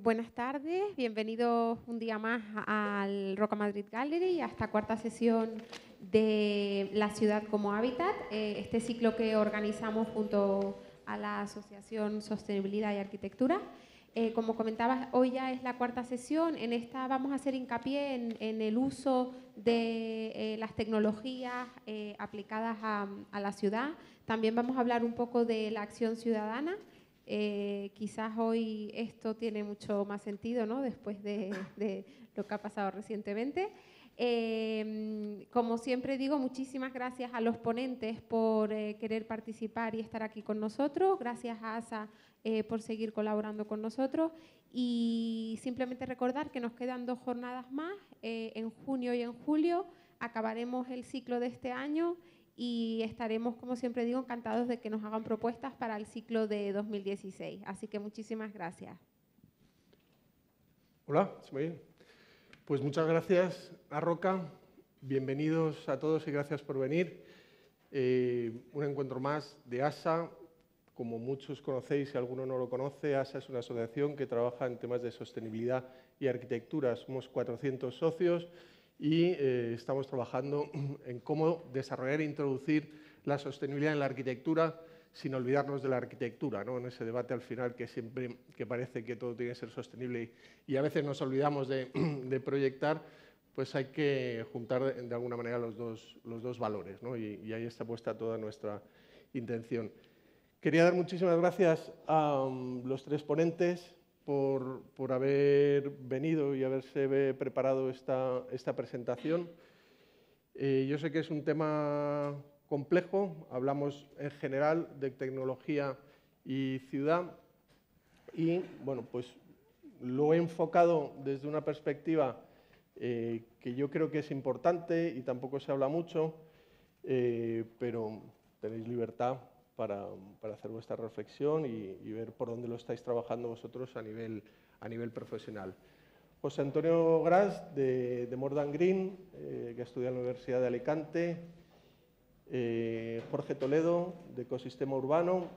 Buenas tardes, bienvenidos un día más al Roca Madrid Gallery, a esta cuarta sesión de La ciudad como hábitat, este ciclo que organizamos junto a la Asociación Sostenibilidad y Arquitectura. Como comentabas, hoy ya es la cuarta sesión. En esta vamos a hacer hincapié en el uso de las tecnologías aplicadas a la ciudad. También vamos a hablar un poco de la acción ciudadana. Quizás hoy esto tiene mucho más sentido, ¿no? Después de lo que ha pasado recientemente. Como siempre digo, muchísimas gracias a los ponentes por querer participar y estar aquí con nosotros. Gracias a ASA por seguir colaborando con nosotros. Y simplemente recordar que nos quedan 2 jornadas más, en junio y en julio. Acabaremos el ciclo de este año y estaremos, como siempre digo, encantados de que nos hagan propuestas para el ciclo de 2016. Así que muchísimas gracias. Hola, ¿se me oye? Pues muchas gracias a Roca, bienvenidos a todos y gracias por venir. Un encuentro más de ASA. Como muchos conocéis, si alguno no lo conoce, ASA es una asociación que trabaja en temas de sostenibilidad y arquitectura. Somos 400 socios y estamos trabajando en cómo desarrollar e introducir la sostenibilidad en la arquitectura sin olvidarnos de la arquitectura, ¿no? En ese debate al final que parece que todo tiene que ser sostenible y a veces nos olvidamos de proyectar, pues hay que juntar de alguna manera los dos valores, ¿no? Y ahí está puesta toda nuestra intención. Quería dar muchísimas gracias a los 3 ponentes por haber venido y haberse preparado esta presentación. Yo sé que es un tema complejo, hablamos en general de tecnología y ciudad y, bueno, pues lo he enfocado desde una perspectiva que yo creo que es importante y tampoco se habla mucho, pero tenéis libertad para hacer vuestra reflexión y ver por dónde lo estáis trabajando vosotros a nivel profesional. José Antonio Gras, de More Than Green, que estudia en la Universidad de Alicante. Jorge Toledo, de Ecosistema Urbano.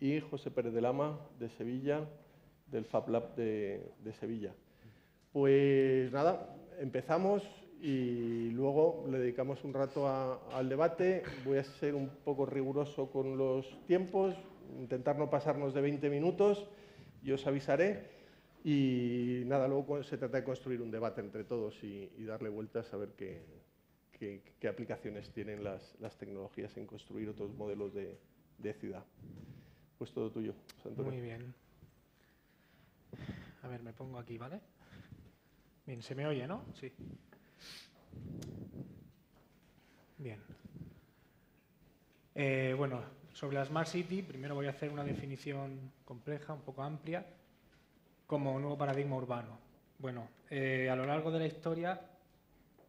Y José Pérez de Lama, de Sevilla, del Fab Lab de Sevilla. Pues nada, empezamos y luego le dedicamos un rato al debate. Voy a ser un poco riguroso con los tiempos, intentar no pasarnos de 20 minutos, yo os avisaré. Y nada, luego se trata de construir un debate entre todos y darle vueltas a ver qué aplicaciones tienen las tecnologías en construir otros modelos de ciudad. Pues todo tuyo, Antonio. Muy bien. A ver, me pongo aquí, ¿vale? Bien, se me oye, ¿no? Sí. Bien. Bueno, sobre la Smart City, primero voy a hacer una definición compleja, un poco amplia, como nuevo paradigma urbano. Bueno, a lo largo de la historia,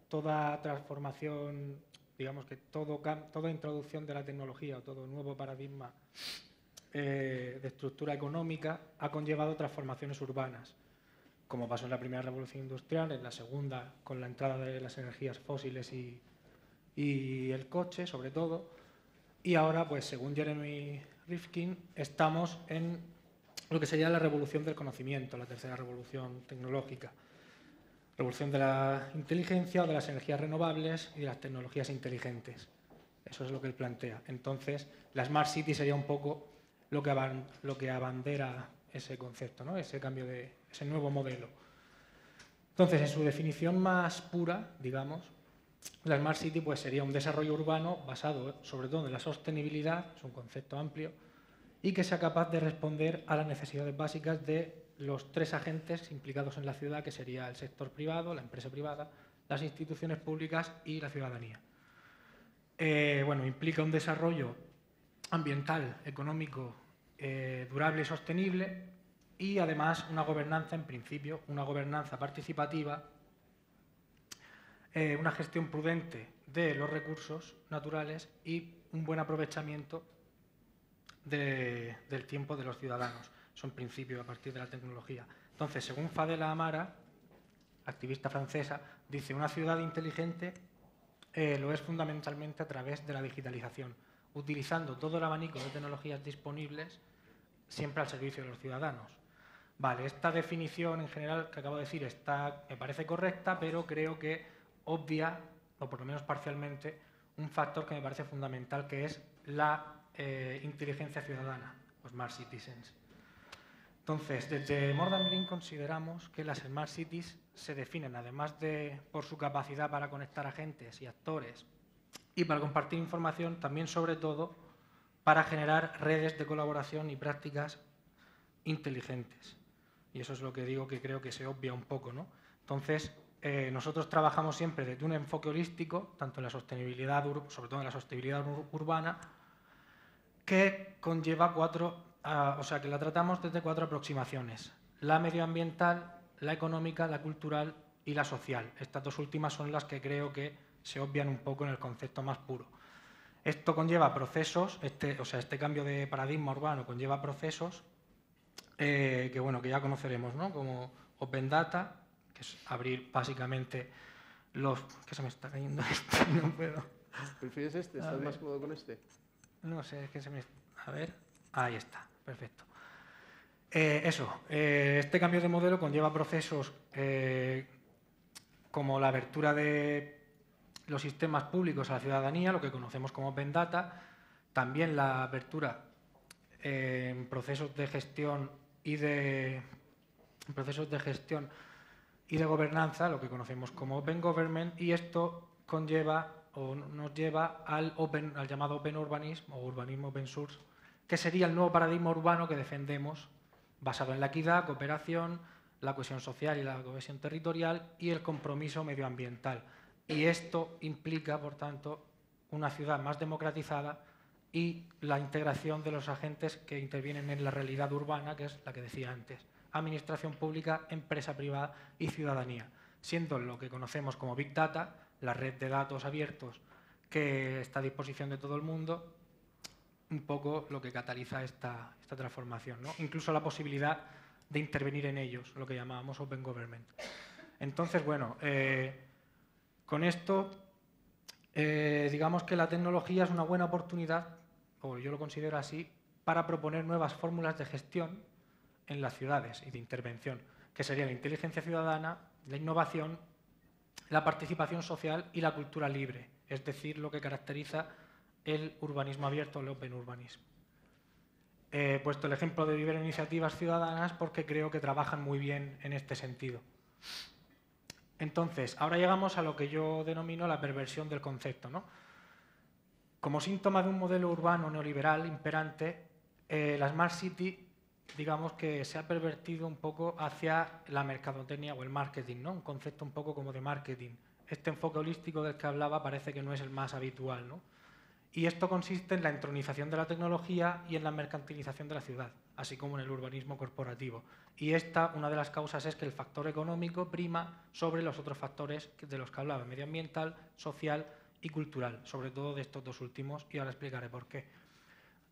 toda transformación, digamos que toda introducción de la tecnología o todo nuevo paradigma de estructura económica ha conllevado transformaciones urbanas, como pasó en la primera revolución industrial, en la segunda con la entrada de las energías fósiles y el coche, sobre todo, y ahora, pues según Jeremy Rifkin, estamos en lo que sería la revolución del conocimiento, la tercera revolución tecnológica. Revolución de la inteligencia o de las energías renovables y de las tecnologías inteligentes. Eso es lo que él plantea. Entonces, la Smart City sería un poco lo que abandera ese concepto, ¿no? Ese cambio ese nuevo modelo. Entonces, en su definición más pura, digamos, la Smart City pues, sería un desarrollo urbano basado sobre todo en la sostenibilidad, es un concepto amplio, y que sea capaz de responder a las necesidades básicas de los 3 agentes implicados en la ciudad, que sería el sector privado, la empresa privada, las instituciones públicas y la ciudadanía. Bueno, implica un desarrollo ambiental, económico, durable y sostenible y además una gobernanza, en principio, una gobernanza participativa, una gestión prudente de los recursos naturales y un buen aprovechamiento del tiempo de los ciudadanos. Eso en principio a partir de la tecnología. Entonces, según Fadela Amara, activista francesa, dice una ciudad inteligente lo es fundamentalmente a través de la digitalización, utilizando todo el abanico de tecnologías disponibles siempre al servicio de los ciudadanos. Vale, esta definición en general que acabo de decir me parece correcta, pero creo que obvia, o por lo menos parcialmente, un factor que me parece fundamental, que es la inteligencia ciudadana, o Smart Citizens. Entonces, desde More Than Green consideramos que las Smart Cities se definen, además de por su capacidad para conectar agentes y actores y para compartir información, también sobre todo para generar redes de colaboración y prácticas inteligentes. Y eso es lo que digo, que creo que se obvia un poco, ¿no? Entonces, nosotros trabajamos siempre desde un enfoque holístico, tanto en la sostenibilidad, sobre todo en la sostenibilidad urbana, que conlleva que la tratamos desde 4 aproximaciones: la medioambiental, la económica, la cultural y la social. Estas 2 últimas son las que creo que se obvian un poco en el concepto más puro. Esto conlleva procesos, este cambio de paradigma urbano conlleva procesos que ya conoceremos, ¿no? Como Open Data, que es abrir básicamente ¿Qué se me está cayendo esto? No puedo. ¿Prefieres este? ¿Estás más cómodo con este? No sé, es que se me... A ver, ahí está, perfecto. Este cambio de modelo conlleva procesos como la abertura de los sistemas públicos a la ciudadanía, lo que conocemos como Open Data, también la apertura en procesos de gestión y de gobernanza, lo que conocemos como Open Government, y esto nos lleva al llamado Open Urbanism o urbanismo open source, que sería el nuevo paradigma urbano que defendemos, basado en la equidad, cooperación, la cohesión social y la cohesión territorial y el compromiso medioambiental. Y esto implica, por tanto, una ciudad más democratizada y la integración de los agentes que intervienen en la realidad urbana, que es la que decía antes: administración pública, empresa privada y ciudadanía, siendo lo que conocemos como Big Data, la red de datos abiertos que está a disposición de todo el mundo, un poco lo que cataliza esta transformación, ¿no? Incluso la posibilidad de intervenir en ellos, lo que llamábamos Open Government. Entonces, con esto, digamos que la tecnología es una buena oportunidad, o yo lo considero así, para proponer nuevas fórmulas de gestión en las ciudades y de intervención, que serían la inteligencia ciudadana, la innovación, la participación social y la cultura libre, es decir, lo que caracteriza el urbanismo abierto, el Open Urbanism. He puesto el ejemplo de Viver Iniciativas Ciudadanas porque creo que trabajan muy bien en este sentido. Entonces, ahora llegamos a lo que yo denomino la perversión del concepto, ¿no? Como síntoma de un modelo urbano neoliberal imperante, la Smart City, digamos que se ha pervertido un poco hacia la mercadotecnia o el marketing, ¿no? Un concepto un poco como de marketing. Este enfoque holístico del que hablaba parece que no es el más habitual, ¿no? Y esto consiste en la entronización de la tecnología y en la mercantilización de la ciudad, así como en el urbanismo corporativo. Y una de las causas es que el factor económico prima sobre los otros factores de los que hablaba: medioambiental, social y cultural, sobre todo de estos 2 últimos, y ahora explicaré por qué.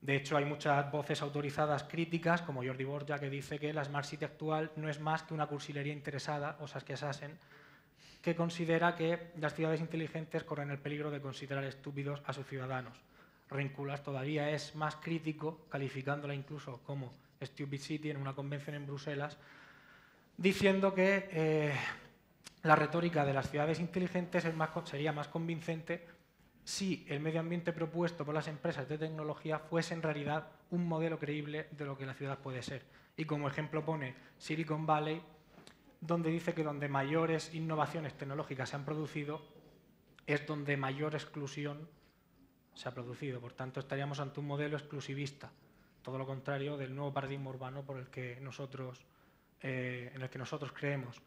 De hecho, hay muchas voces autorizadas críticas, como Jordi Borja, que dice que la Smart City actual no es más que una cursilería interesada, o Saskia Sassen, que considera que las ciudades inteligentes corren el peligro de considerar estúpidos a sus ciudadanos. Reinculas todavía es más crítico, calificándola incluso como Stupid City en una convención en Bruselas, diciendo que la retórica de las ciudades inteligentes sería más convincente si el medio ambiente propuesto por las empresas de tecnología fuese en realidad un modelo creíble de lo que la ciudad puede ser. Y como ejemplo pone Silicon Valley, donde dice que donde mayores innovaciones tecnológicas se han producido es donde mayor exclusión se ha producido. Por tanto, estaríamos ante un modelo exclusivista, todo lo contrario del nuevo paradigma urbano en el que nosotros creemos.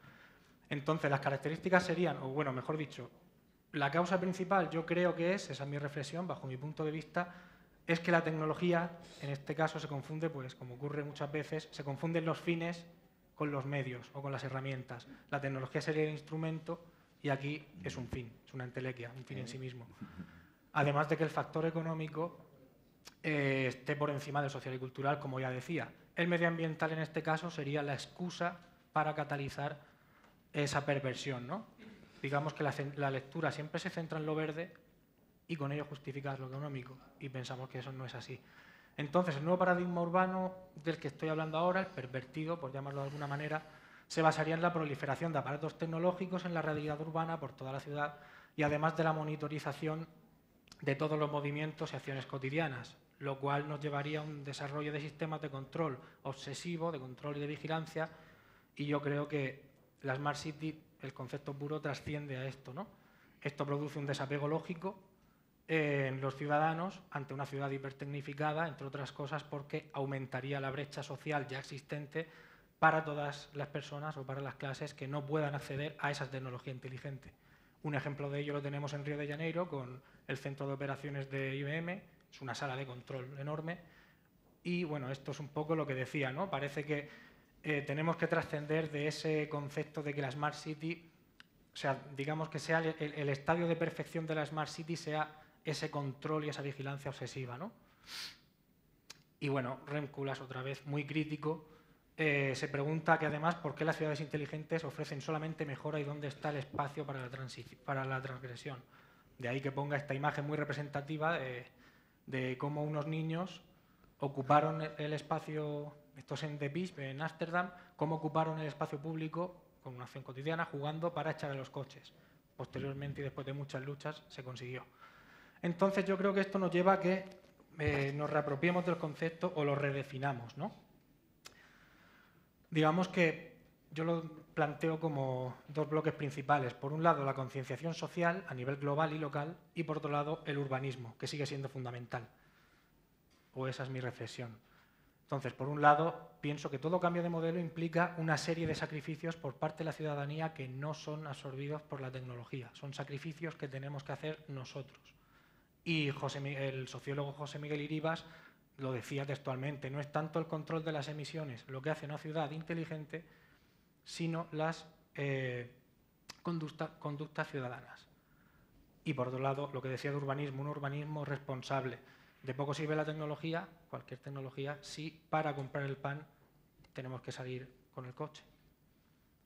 Entonces, las características serían, o bueno, mejor dicho, la causa principal, yo creo que esa es mi reflexión, bajo mi punto de vista, es que la tecnología, en este caso, se confunde, pues como ocurre muchas veces, se confunden los fines con los medios o con las herramientas. La tecnología sería el instrumento y aquí es un fin, es una entelequia, un fin en sí mismo. Además de que el factor económico esté por encima del social y cultural, como ya decía. El medioambiental en este caso sería la excusa para catalizar esa perversión, ¿no? Digamos que la lectura siempre se centra en lo verde y con ello justifica lo económico, y pensamos que eso no es así. Entonces, el nuevo paradigma urbano del que estoy hablando ahora, el pervertido, por llamarlo de alguna manera, se basaría en la proliferación de aparatos tecnológicos en la realidad urbana por toda la ciudad y además de la monitorización de todos los movimientos y acciones cotidianas, lo cual nos llevaría a un desarrollo de sistemas de control obsesivo, de control y de vigilancia, y yo creo que la Smart City, el concepto puro, trasciende a esto, ¿no? Esto produce un desapego lógico en los ciudadanos ante una ciudad hipertecnificada, entre otras cosas porque aumentaría la brecha social ya existente para todas las personas o para las clases que no puedan acceder a esa tecnología inteligente. Un ejemplo de ello lo tenemos en Río de Janeiro con el centro de operaciones de IBM, es una sala de control enorme y bueno, esto es un poco lo que decía, ¿no? Parece que tenemos que trascender de ese concepto de que la Smart City, o sea, digamos que sea el estadio de perfección de la Smart City sea ese control y esa vigilancia obsesiva, ¿no? Y bueno, Rem Koolhaas, otra vez muy crítico, se pregunta que además por qué las ciudades inteligentes ofrecen solamente mejora y dónde está el espacio para la transgresión. De ahí que ponga esta imagen muy representativa de cómo unos niños ocuparon el espacio, esto es en De Biesp, en Ámsterdam, cómo ocuparon el espacio público con una acción cotidiana jugando para echar a los coches. Posteriormente y después de muchas luchas se consiguió. Entonces yo creo que esto nos lleva a que nos reapropiemos del concepto o lo redefinamos, ¿no? Digamos que yo lo planteo como dos bloques principales. Por un lado, la concienciación social a nivel global y local y por otro lado, el urbanismo, que sigue siendo fundamental. O esa es mi reflexión. Entonces, por un lado, pienso que todo cambio de modelo implica una serie de sacrificios por parte de la ciudadanía que no son absorbidos por la tecnología. Son sacrificios que tenemos que hacer nosotros. Y el sociólogo José Miguel Iribas lo decía textualmente, no es tanto el control de las emisiones lo que hace una ciudad inteligente, sino las conductas ciudadanas. Y por otro lado, lo que decía de urbanismo, un urbanismo responsable. De poco sirve la tecnología, cualquier tecnología, si para comprar el pan tenemos que salir con el coche.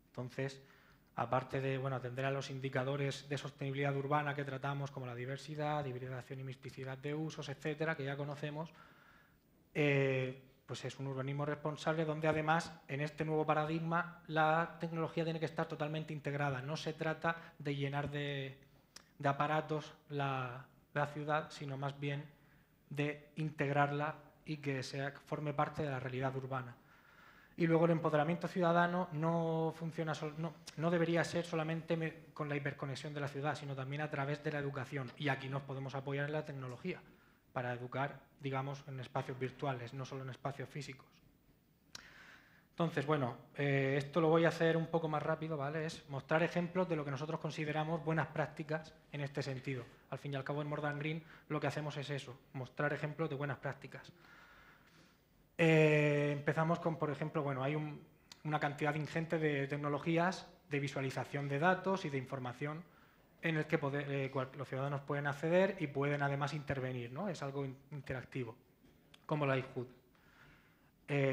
Entonces, aparte de atender a los indicadores de sostenibilidad urbana que tratamos, como la diversidad, hibridación y misticidad de usos, etcétera, que ya conocemos, pues es un urbanismo responsable donde además en este nuevo paradigma la tecnología tiene que estar totalmente integrada. No se trata de llenar de aparatos la ciudad, sino más bien de integrarla y que forme parte de la realidad urbana. Y luego el empoderamiento ciudadano no debería ser solamente con la hiperconexión de la ciudad, sino también a través de la educación. Y aquí nos podemos apoyar en la tecnología para educar, digamos, en espacios virtuales, no solo en espacios físicos. Entonces, esto lo voy a hacer un poco más rápido, ¿vale? Es mostrar ejemplos de lo que nosotros consideramos buenas prácticas en este sentido. Al fin y al cabo, en More Than Green lo que hacemos es eso, mostrar ejemplos de buenas prácticas. Empezamos con, por ejemplo, hay una cantidad ingente de tecnologías de visualización de datos y de información en el que los ciudadanos pueden acceder y pueden además intervenir, ¿no? Es algo interactivo, como la iHood.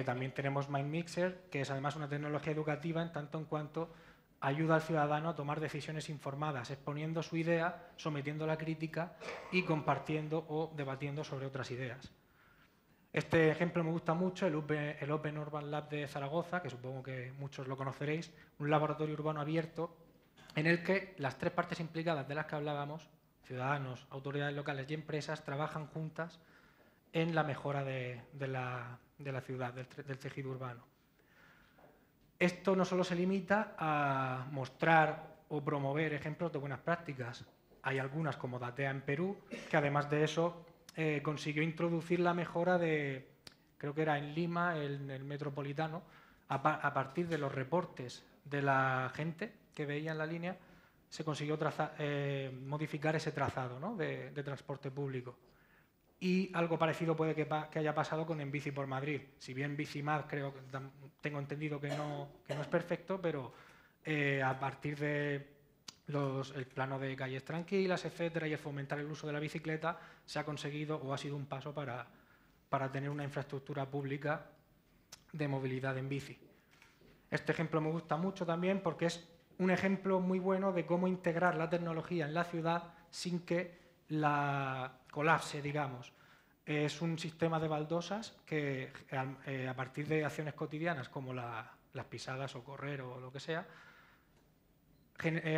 También tenemos MindMixer, que es además una tecnología educativa en tanto en cuanto ayuda al ciudadano a tomar decisiones informadas, exponiendo su idea, sometiendo la crítica y compartiendo o debatiendo sobre otras ideas. Este ejemplo me gusta mucho, el Open Urban Lab de Zaragoza, que supongo que muchos lo conoceréis, un laboratorio urbano abierto en el que las tres partes implicadas de las que hablábamos, ciudadanos, autoridades locales y empresas, trabajan juntas en la mejora de la ciudad, del tejido urbano. Esto no solo se limita a mostrar o promover ejemplos de buenas prácticas. Hay algunas, como Datea en Perú, que además de eso consiguió introducir la mejora de, creo que era en Lima, en el metropolitano, a partir de los reportes de la gente que veía en la línea, se consiguió modificar ese trazado, ¿no? de transporte público. Y algo parecido puede que haya pasado con En Bici por Madrid. Si bien Bicimad tengo entendido que no es perfecto, pero a partir de el plano de calles tranquilas, etcétera, y el fomentar el uso de la bicicleta, se ha conseguido o ha sido un paso para tener una infraestructura pública de movilidad en bici. Este ejemplo me gusta mucho también porque es un ejemplo muy bueno de cómo integrar la tecnología en la ciudad sin que la colapse, digamos. Es un sistema de baldosas que a partir de acciones cotidianas como las pisadas o correr o lo que sea,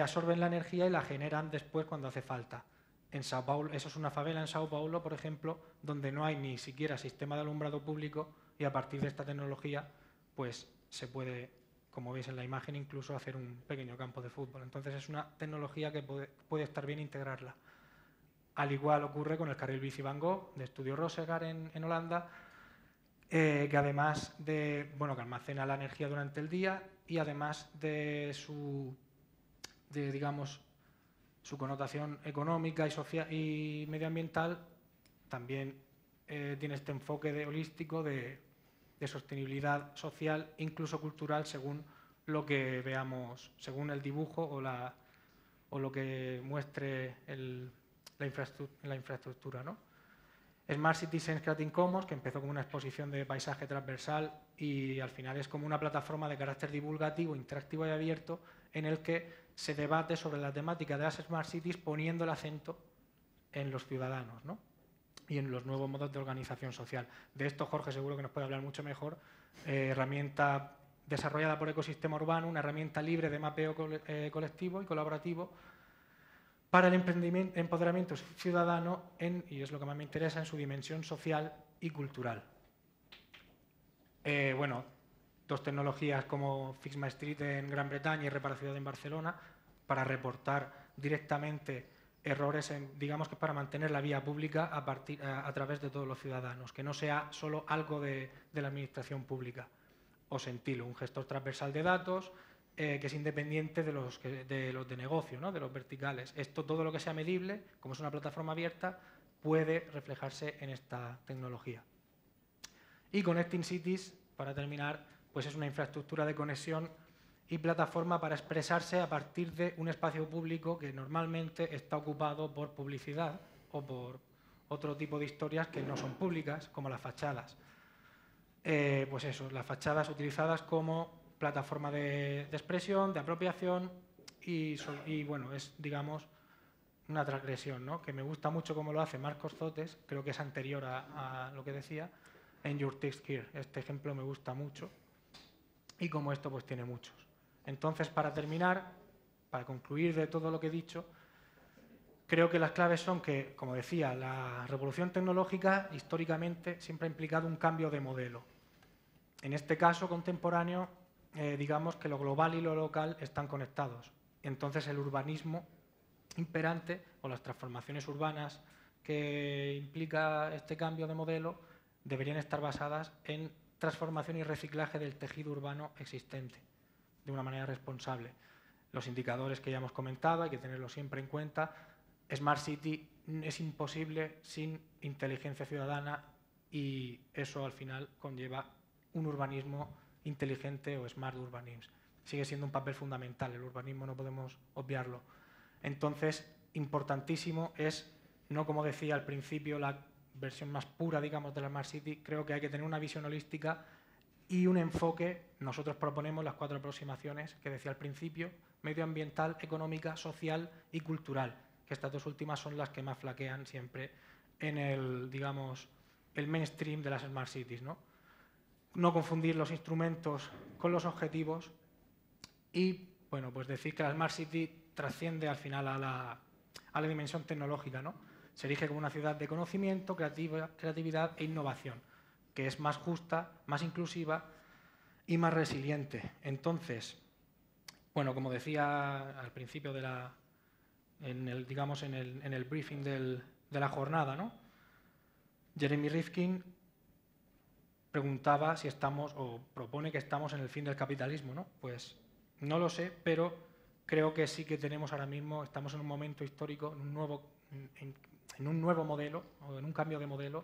absorben la energía y la generan después cuando hace falta. En Sao Paulo, eso es una favela en Sao Paulo, por ejemplo, donde no hay ni siquiera sistema de alumbrado público y a partir de esta tecnología pues se puede, como veis en la imagen, incluso hacer un pequeño campo de fútbol. Entonces es una tecnología que puede estar bien integrarla. Al igual ocurre con el carril bici Van Gogh de Estudio Rosegar en Holanda, que además de, que almacena la energía durante el día y además de su connotación económica y social y medioambiental, también tiene este enfoque holístico de sostenibilidad social, incluso cultural, según lo que veamos, según el dibujo o lo que muestre la infraestructura, ¿no? Smart Cities and Creating Commons, que empezó como una exposición de paisaje transversal y al final es como una plataforma de carácter divulgativo, interactivo y abierto en el que se debate sobre la temática de las Smart Cities poniendo el acento en los ciudadanos, ¿no? Y en los nuevos modos de organización social. De esto Jorge seguro que nos puede hablar mucho mejor. Herramienta desarrollada por Ecosistema Urbano, una herramienta libre de mapeo colectivo y colaborativo para el empoderamiento ciudadano y es lo que más me interesa, en su dimensión social y cultural. Dos tecnologías como Fix My Street en Gran Bretaña y Repara Ciudad en Barcelona para reportar directamente errores, digamos que para mantener la vía pública a través de todos los ciudadanos, que no sea solo algo de la administración pública. O Sentilo, un gestor transversal de datos, que es independiente de los de negocio, ¿no? De los verticales. Todo lo que sea medible, como es una plataforma abierta, puede reflejarse en esta tecnología. Y Connecting Cities, para terminar, pues es una infraestructura de conexión y plataforma para expresarse a partir de un espacio público que normalmente está ocupado por publicidad o por otro tipo de historias que no son públicas, como las fachadas. Las fachadas utilizadas como plataforma de expresión, de apropiación y bueno, es, digamos, una transgresión, ¿no? Que me gusta mucho cómo lo hace Marcos Zotes, creo que es anterior a lo que decía, en Your Text Here. Este ejemplo me gusta mucho y como esto pues tiene muchos. Entonces, para terminar, para concluir de todo lo que he dicho, creo que las claves son que, como decía, la revolución tecnológica históricamente siempre ha implicado un cambio de modelo. En este caso contemporáneo, digamos que lo global y lo local están conectados. Entonces el urbanismo imperante o las transformaciones urbanas que implica este cambio de modelo deberían estar basadas en transformación y reciclaje del tejido urbano existente de una manera responsable. Los indicadores que ya hemos comentado hay que tenerlos siempre en cuenta. Smart City es imposible sin inteligencia ciudadana y eso al final conlleva un urbanismo inteligente o smart urbanism. Sigue siendo un papel fundamental, el urbanismo no podemos obviarlo. Entonces, importantísimo es, no como decía al principio, la versión más pura, digamos, de la Smart City, creo que hay que tener una visión holística y un enfoque. Nosotros proponemos las 4 aproximaciones que decía al principio: medioambiental, económica, social y cultural, que estas 2 últimas son las que más flaquean siempre en el, digamos, el mainstream de las Smart Cities, ¿no? No confundir los instrumentos con los objetivos y, bueno, pues decir que la Smart City trasciende al final a la dimensión tecnológica, ¿no? Se erige como una ciudad de conocimiento, creatividad e innovación, que es más justa, más inclusiva y más resiliente. Entonces, bueno, como decía al principio en el briefing de la jornada, ¿no? Jeremy Rifkin preguntaba si estamos, o propone que estamos en el fin del capitalismo, ¿no? Pues no lo sé, pero creo que sí que tenemos ahora mismo, estamos en un momento histórico, en un nuevo modelo, o en un cambio de modelo,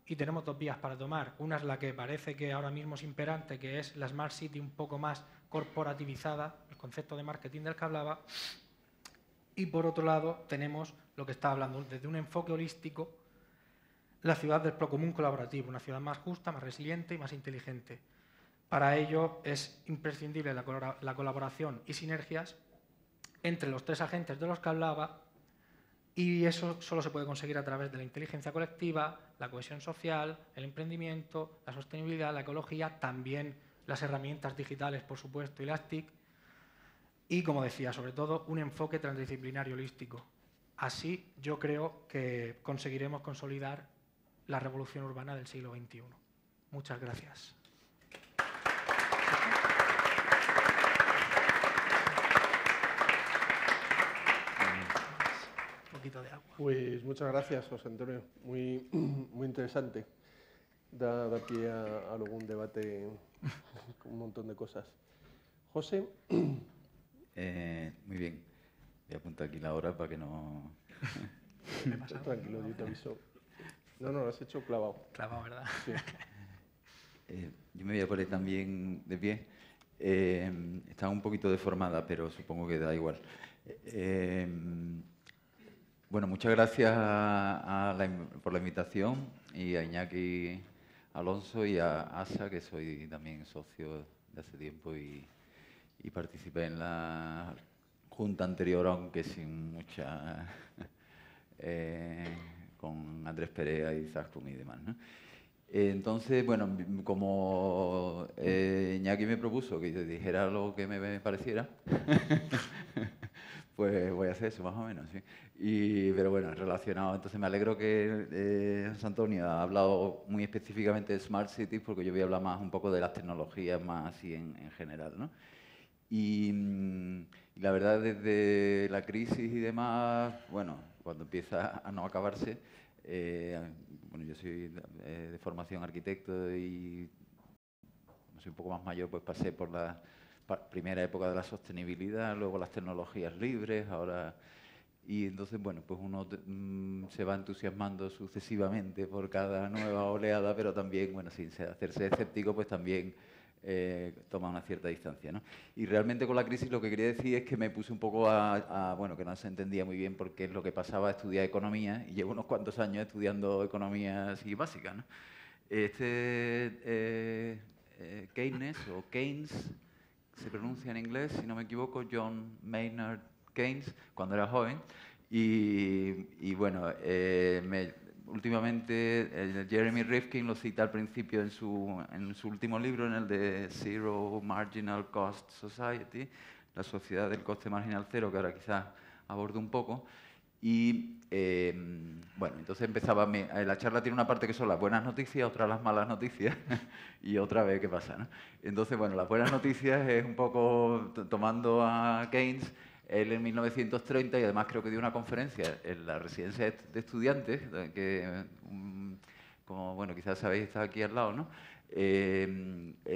y tenemos 2 vías para tomar. Una es la que parece que ahora mismo es imperante, que es la Smart City un poco más corporativizada, el concepto de marketing del que hablaba, y por otro lado tenemos lo que estaba hablando, desde un enfoque holístico, la ciudad del procomún colaborativo, una ciudad más justa, más resiliente y más inteligente. Para ello es imprescindible la colaboración y sinergias entre los 3 agentes de los que hablaba Y eso solo se puede conseguir a través de la inteligencia colectiva, la cohesión social, el emprendimiento, la sostenibilidad, la ecología, también las herramientas digitales, por supuesto, y las TIC. Y, como decía, sobre todo, un enfoque transdisciplinario holístico. Así yo creo que conseguiremos consolidar la revolución urbana del siglo XXI. Muchas gracias. Un poquito de agua. Pues muchas gracias, José Antonio. Muy interesante. Da pie a algún debate con un montón de cosas. José. Muy bien. Voy a apuntar aquí la hora para que no... Tranquilo, yo te aviso. No, lo has hecho clavado. Clavado, ¿verdad? Sí. Yo me voy a poner también de pie. Está un poquito deformada, pero supongo que da igual. Bueno, muchas gracias por la invitación y a Iñaki Alonso y a Asa, que soy también socio de hace tiempo y participé en la junta anterior, aunque sin mucha... con Andrés Perea y Zaskun y demás, ¿no? Entonces, bueno, como Iñaki me propuso que yo dijera lo que me pareciera, pues voy a hacer eso, más o menos, sí. Pero bueno, relacionado, entonces me alegro que José Antonio ha hablado muy específicamente de Smart Cities, porque yo voy a hablar más un poco de las tecnologías, más así en general, ¿no? Y la verdad, desde la crisis y demás, bueno, cuando empieza a no acabarse, bueno, yo soy de formación arquitecto y como soy un poco más mayor, pues pasé por la primera época de la sostenibilidad, luego las tecnologías libres, ahora... Y entonces, bueno, pues uno se va entusiasmando sucesivamente por cada nueva oleada, pero también, bueno, sin hacerse escéptico, pues también toma una cierta distancia, ¿no? Y realmente con la crisis lo que quería decir es que me puse un poco bueno, que no se entendía muy bien por qué es lo que pasaba a estudiar economía, y llevo unos cuantos años estudiando economía así básica, ¿no? Keynes, o Keynes, se pronuncia en inglés, si no me equivoco, John Maynard Keynes, cuando era joven, y bueno, últimamente Jeremy Rifkin lo cita al principio en su último libro, en el de Zero Marginal Cost Society, la sociedad del coste marginal cero, que ahora quizás abordo un poco. Y bueno, entonces empezaba, la charla tiene una parte que son las buenas noticias, otra las malas noticias y otra vez qué pasa, ¿no? Entonces, bueno, las buenas noticias es un poco tomando a Keynes. Él en 1930, y además creo que dio una conferencia en la residencia de estudiantes, que, como bueno, quizás sabéis, está aquí al lado, ¿no?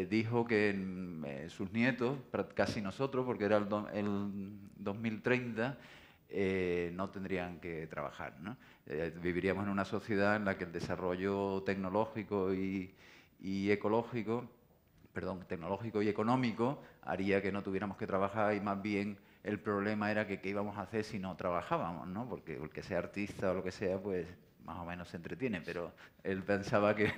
Dijo que sus nietos, casi nosotros, porque era el 2030, no tendrían que trabajar, ¿no? Viviríamos en una sociedad en la que el desarrollo tecnológico y ecológico, perdón, tecnológico y económico haría que no tuviéramos que trabajar, y más bien el problema era que qué íbamos a hacer si no trabajábamos, ¿no? Porque el que sea artista o lo que sea, pues más o menos se entretiene, pero él pensaba que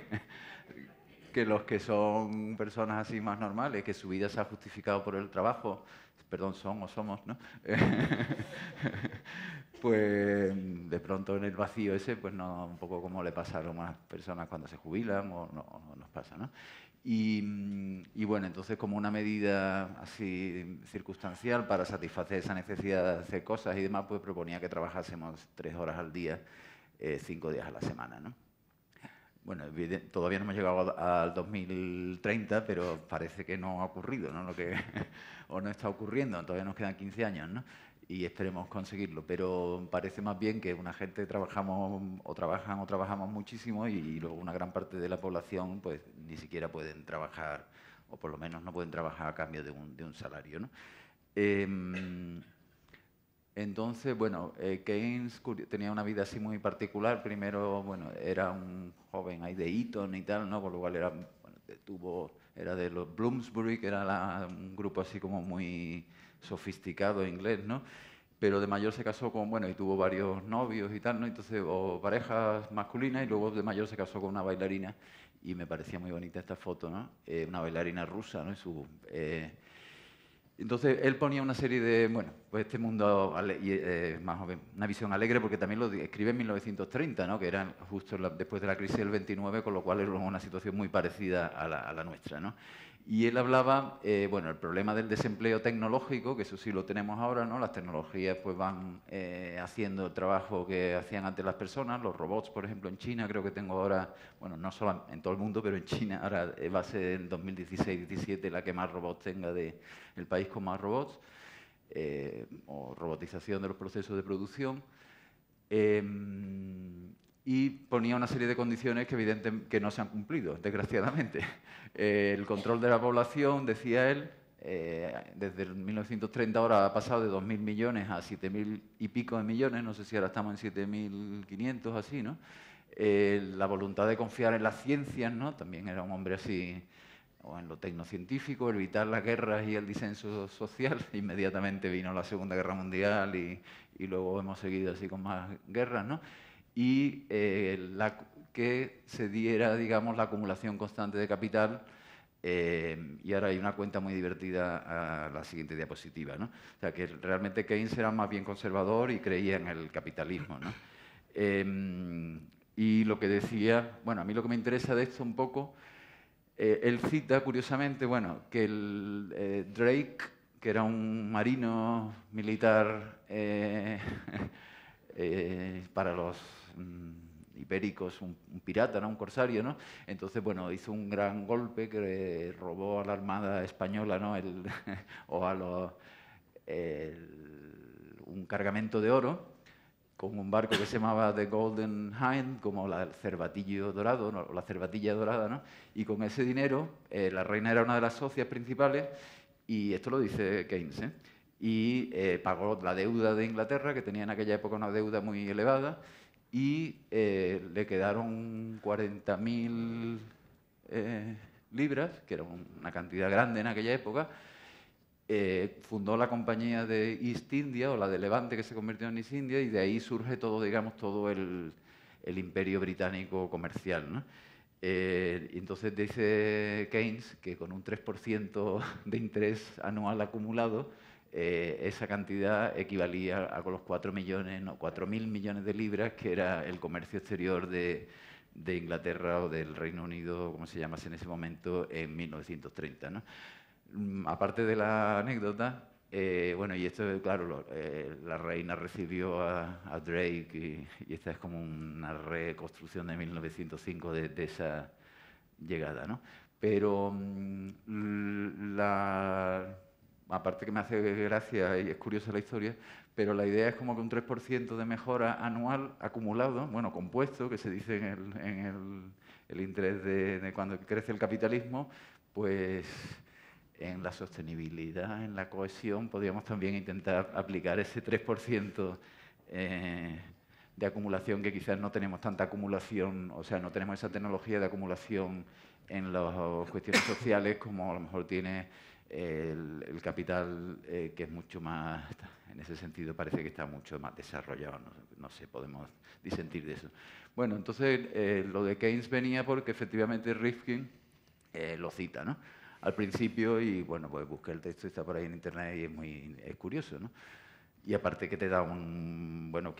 los que son personas así más normales, que su vida se ha justificado por el trabajo, perdón, son o somos, ¿no? Pues de pronto en el vacío ese, pues no, un poco como le pasa a algunas personas cuando se jubilan o nos pasa, ¿no? Y bueno, entonces como una medida así circunstancial para satisfacer esa necesidad de hacer cosas y demás, pues proponía que trabajásemos 3 horas al día, 5 días a la semana, ¿no? Bueno, todavía no hemos llegado al 2030, pero parece que no ha ocurrido, ¿no? O no está ocurriendo, todavía nos quedan 15 años, ¿no? Y esperemos conseguirlo, pero parece más bien que una gente trabajamos muchísimo, y luego una gran parte de la población pues ni siquiera pueden trabajar, o por lo menos no pueden trabajar a cambio de un salario, ¿no? Entonces, bueno, Keynes tenía una vida así muy particular. Primero, bueno, era un joven ahí de Eton y tal, ¿no? Con lo cual era de los Bloomsbury, que era un grupo así como muy sofisticado inglés, ¿no? Pero de mayor se casó y tuvo varios novios y tal, ¿no? Entonces, o parejas masculinas, y luego de mayor se casó con una bailarina, y me parecía muy bonita esta foto, ¿no? Una bailarina rusa, ¿no? Entonces, él ponía una serie de, bueno, pues este mundo, más o menos, una visión alegre, porque también lo escribe en 1930, ¿no? Que era justo después de la crisis del 29, con lo cual era una situación muy parecida a la nuestra, ¿no? Y él hablaba, bueno, el problema del desempleo tecnológico, que eso sí lo tenemos ahora, ¿no? Las tecnologías pues van haciendo el trabajo que hacían antes las personas, los robots, por ejemplo, en China, creo que tengo ahora, bueno, no solo en todo el mundo, pero en China ahora va a ser en 2016-17 la que más robots tenga el país con más robots, o robotización de los procesos de producción. Y ponía una serie de condiciones que evidentemente que no se han cumplido, desgraciadamente. El control de la población, decía él, desde el 1930 ahora ha pasado de 2.000 millones a 7.000 y pico de millones, no sé si ahora estamos en 7.500 así, ¿no? La voluntad de confiar en las ciencias, ¿no? También era un hombre así, o en lo tecnocientífico, evitar las guerras y el disenso social. Inmediatamente vino la Segunda Guerra Mundial y luego hemos seguido así con más guerras, ¿no? Y que se diera, digamos, la acumulación constante de capital. Y ahora hay una cuenta muy divertida a la siguiente diapositiva, ¿no? O sea, que realmente Keynes era más bien conservador y creía en el capitalismo, ¿no? Y lo que decía, bueno, a mí lo que me interesa de esto un poco, él cita, curiosamente, bueno, que Drake, que era un marino militar para los ibéricos, un pirata, ¿no? Un corsario, ¿no? Entonces, bueno, hizo un gran golpe que robó a la Armada Española, ¿no? Un cargamento de oro con un barco que se llamaba The Golden Hind, como el cervatillo dorado, ¿no? La cervatilla dorada, ¿no? Y con ese dinero, la reina era una de las socias principales, y esto lo dice Keynes, ¿eh? Y pagó la deuda de Inglaterra, que tenía en aquella época una deuda muy elevada, y le quedaron 40.000 libras, que era una cantidad grande en aquella época. Fundó la compañía de East India, o la de Levante, que se convirtió en East India, y de ahí surge todo, digamos, todo el imperio británico comercial, ¿no? Y entonces dice Keynes que con un 3% de interés anual acumulado, esa cantidad equivalía a los 4.000 millones de libras, que era el comercio exterior de Inglaterra o del Reino Unido, como se llamase en ese momento, en 1930, ¿no? Aparte de la anécdota, bueno, y esto, claro, la reina recibió a Drake, y esta es como una reconstrucción de 1905 de esa llegada, ¿no? Pero aparte que me hace gracia y es curiosa la historia, pero la idea es como que un 3% de mejora anual acumulado, bueno, compuesto, que se dice en el interés de cuando crece el capitalismo, pues en la sostenibilidad, en la cohesión, podríamos también intentar aplicar ese 3% de acumulación, que quizás no tenemos tanta acumulación, o sea, no tenemos esa tecnología de acumulación en las cuestiones sociales como a lo mejor tiene el capital, que es mucho más, en ese sentido parece que está mucho más desarrollado, no sé, podemos disentir de eso. Bueno, entonces lo de Keynes venía porque efectivamente Rifkin lo cita, ¿no? Al principio, y bueno, pues busqué el texto, está por ahí en internet y es curioso, ¿no? Y aparte que te da bueno,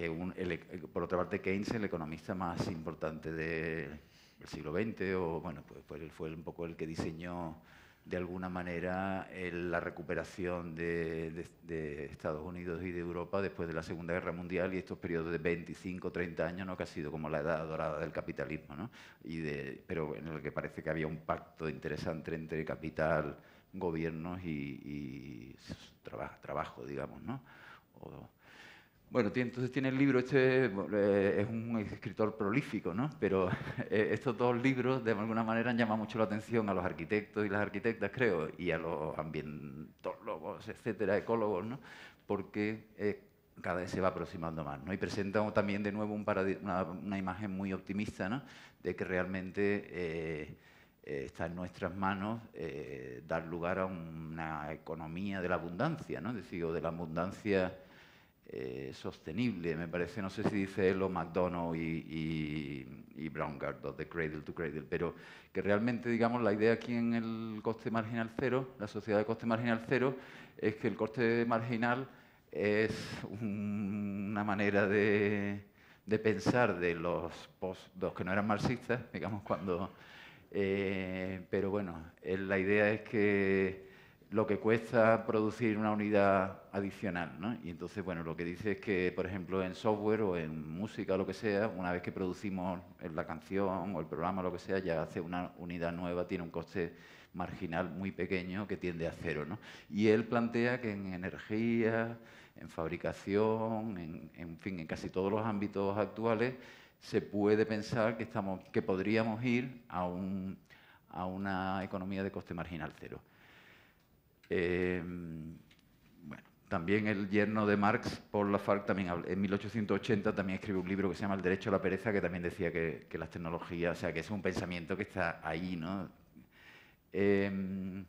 por otra parte Keynes, el economista más importante del siglo XX, o bueno, pues él fue un poco el que diseñó de alguna manera la recuperación de Estados Unidos y de Europa después de la Segunda Guerra Mundial, y estos periodos de 25, 30 años, ¿no? Que ha sido como la edad dorada del capitalismo, ¿no? Pero en el que parece que había un pacto interesante entre capital, gobiernos y trabajo, digamos, ¿no? Bueno, entonces tiene el libro, es un escritor prolífico, ¿no? Pero estos dos libros de alguna manera han llamado mucho la atención a los arquitectos y las arquitectas, creo, y a los ambientólogos, etcétera, ecólogos, ¿no? Porque cada vez se va aproximando más, ¿no? Y presenta también de nuevo una imagen muy optimista, ¿no? De que realmente está en nuestras manos dar lugar a una economía de la abundancia, ¿no? Es decir, o de la abundancia sostenible, me parece, no sé si dice él o McDonough y y Braungart, de Cradle to Cradle, pero que realmente, digamos, la idea aquí en el coste marginal cero, la sociedad de coste marginal cero, es que el coste marginal es una manera de pensar de los que no eran marxistas, digamos, pero bueno, la idea es que lo que cuesta producir una unidad adicional, ¿no? Y entonces, bueno, lo que dice es que, por ejemplo, en software o en música o lo que sea, una vez que producimos la canción o el programa o lo que sea, ya hace una unidad nueva, tiene un coste marginal muy pequeño que tiende a cero, ¿no? Y él plantea que en energía, en fabricación, en fin, en casi todos los ámbitos actuales, se puede pensar que podríamos ir a una economía de coste marginal cero. Bueno, también el yerno de Marx, Paul Lafargue, también en 1880 también escribe un libro que se llama El derecho a la pereza, que también decía que las tecnologías, o sea, que es un pensamiento que está ahí, ¿no? El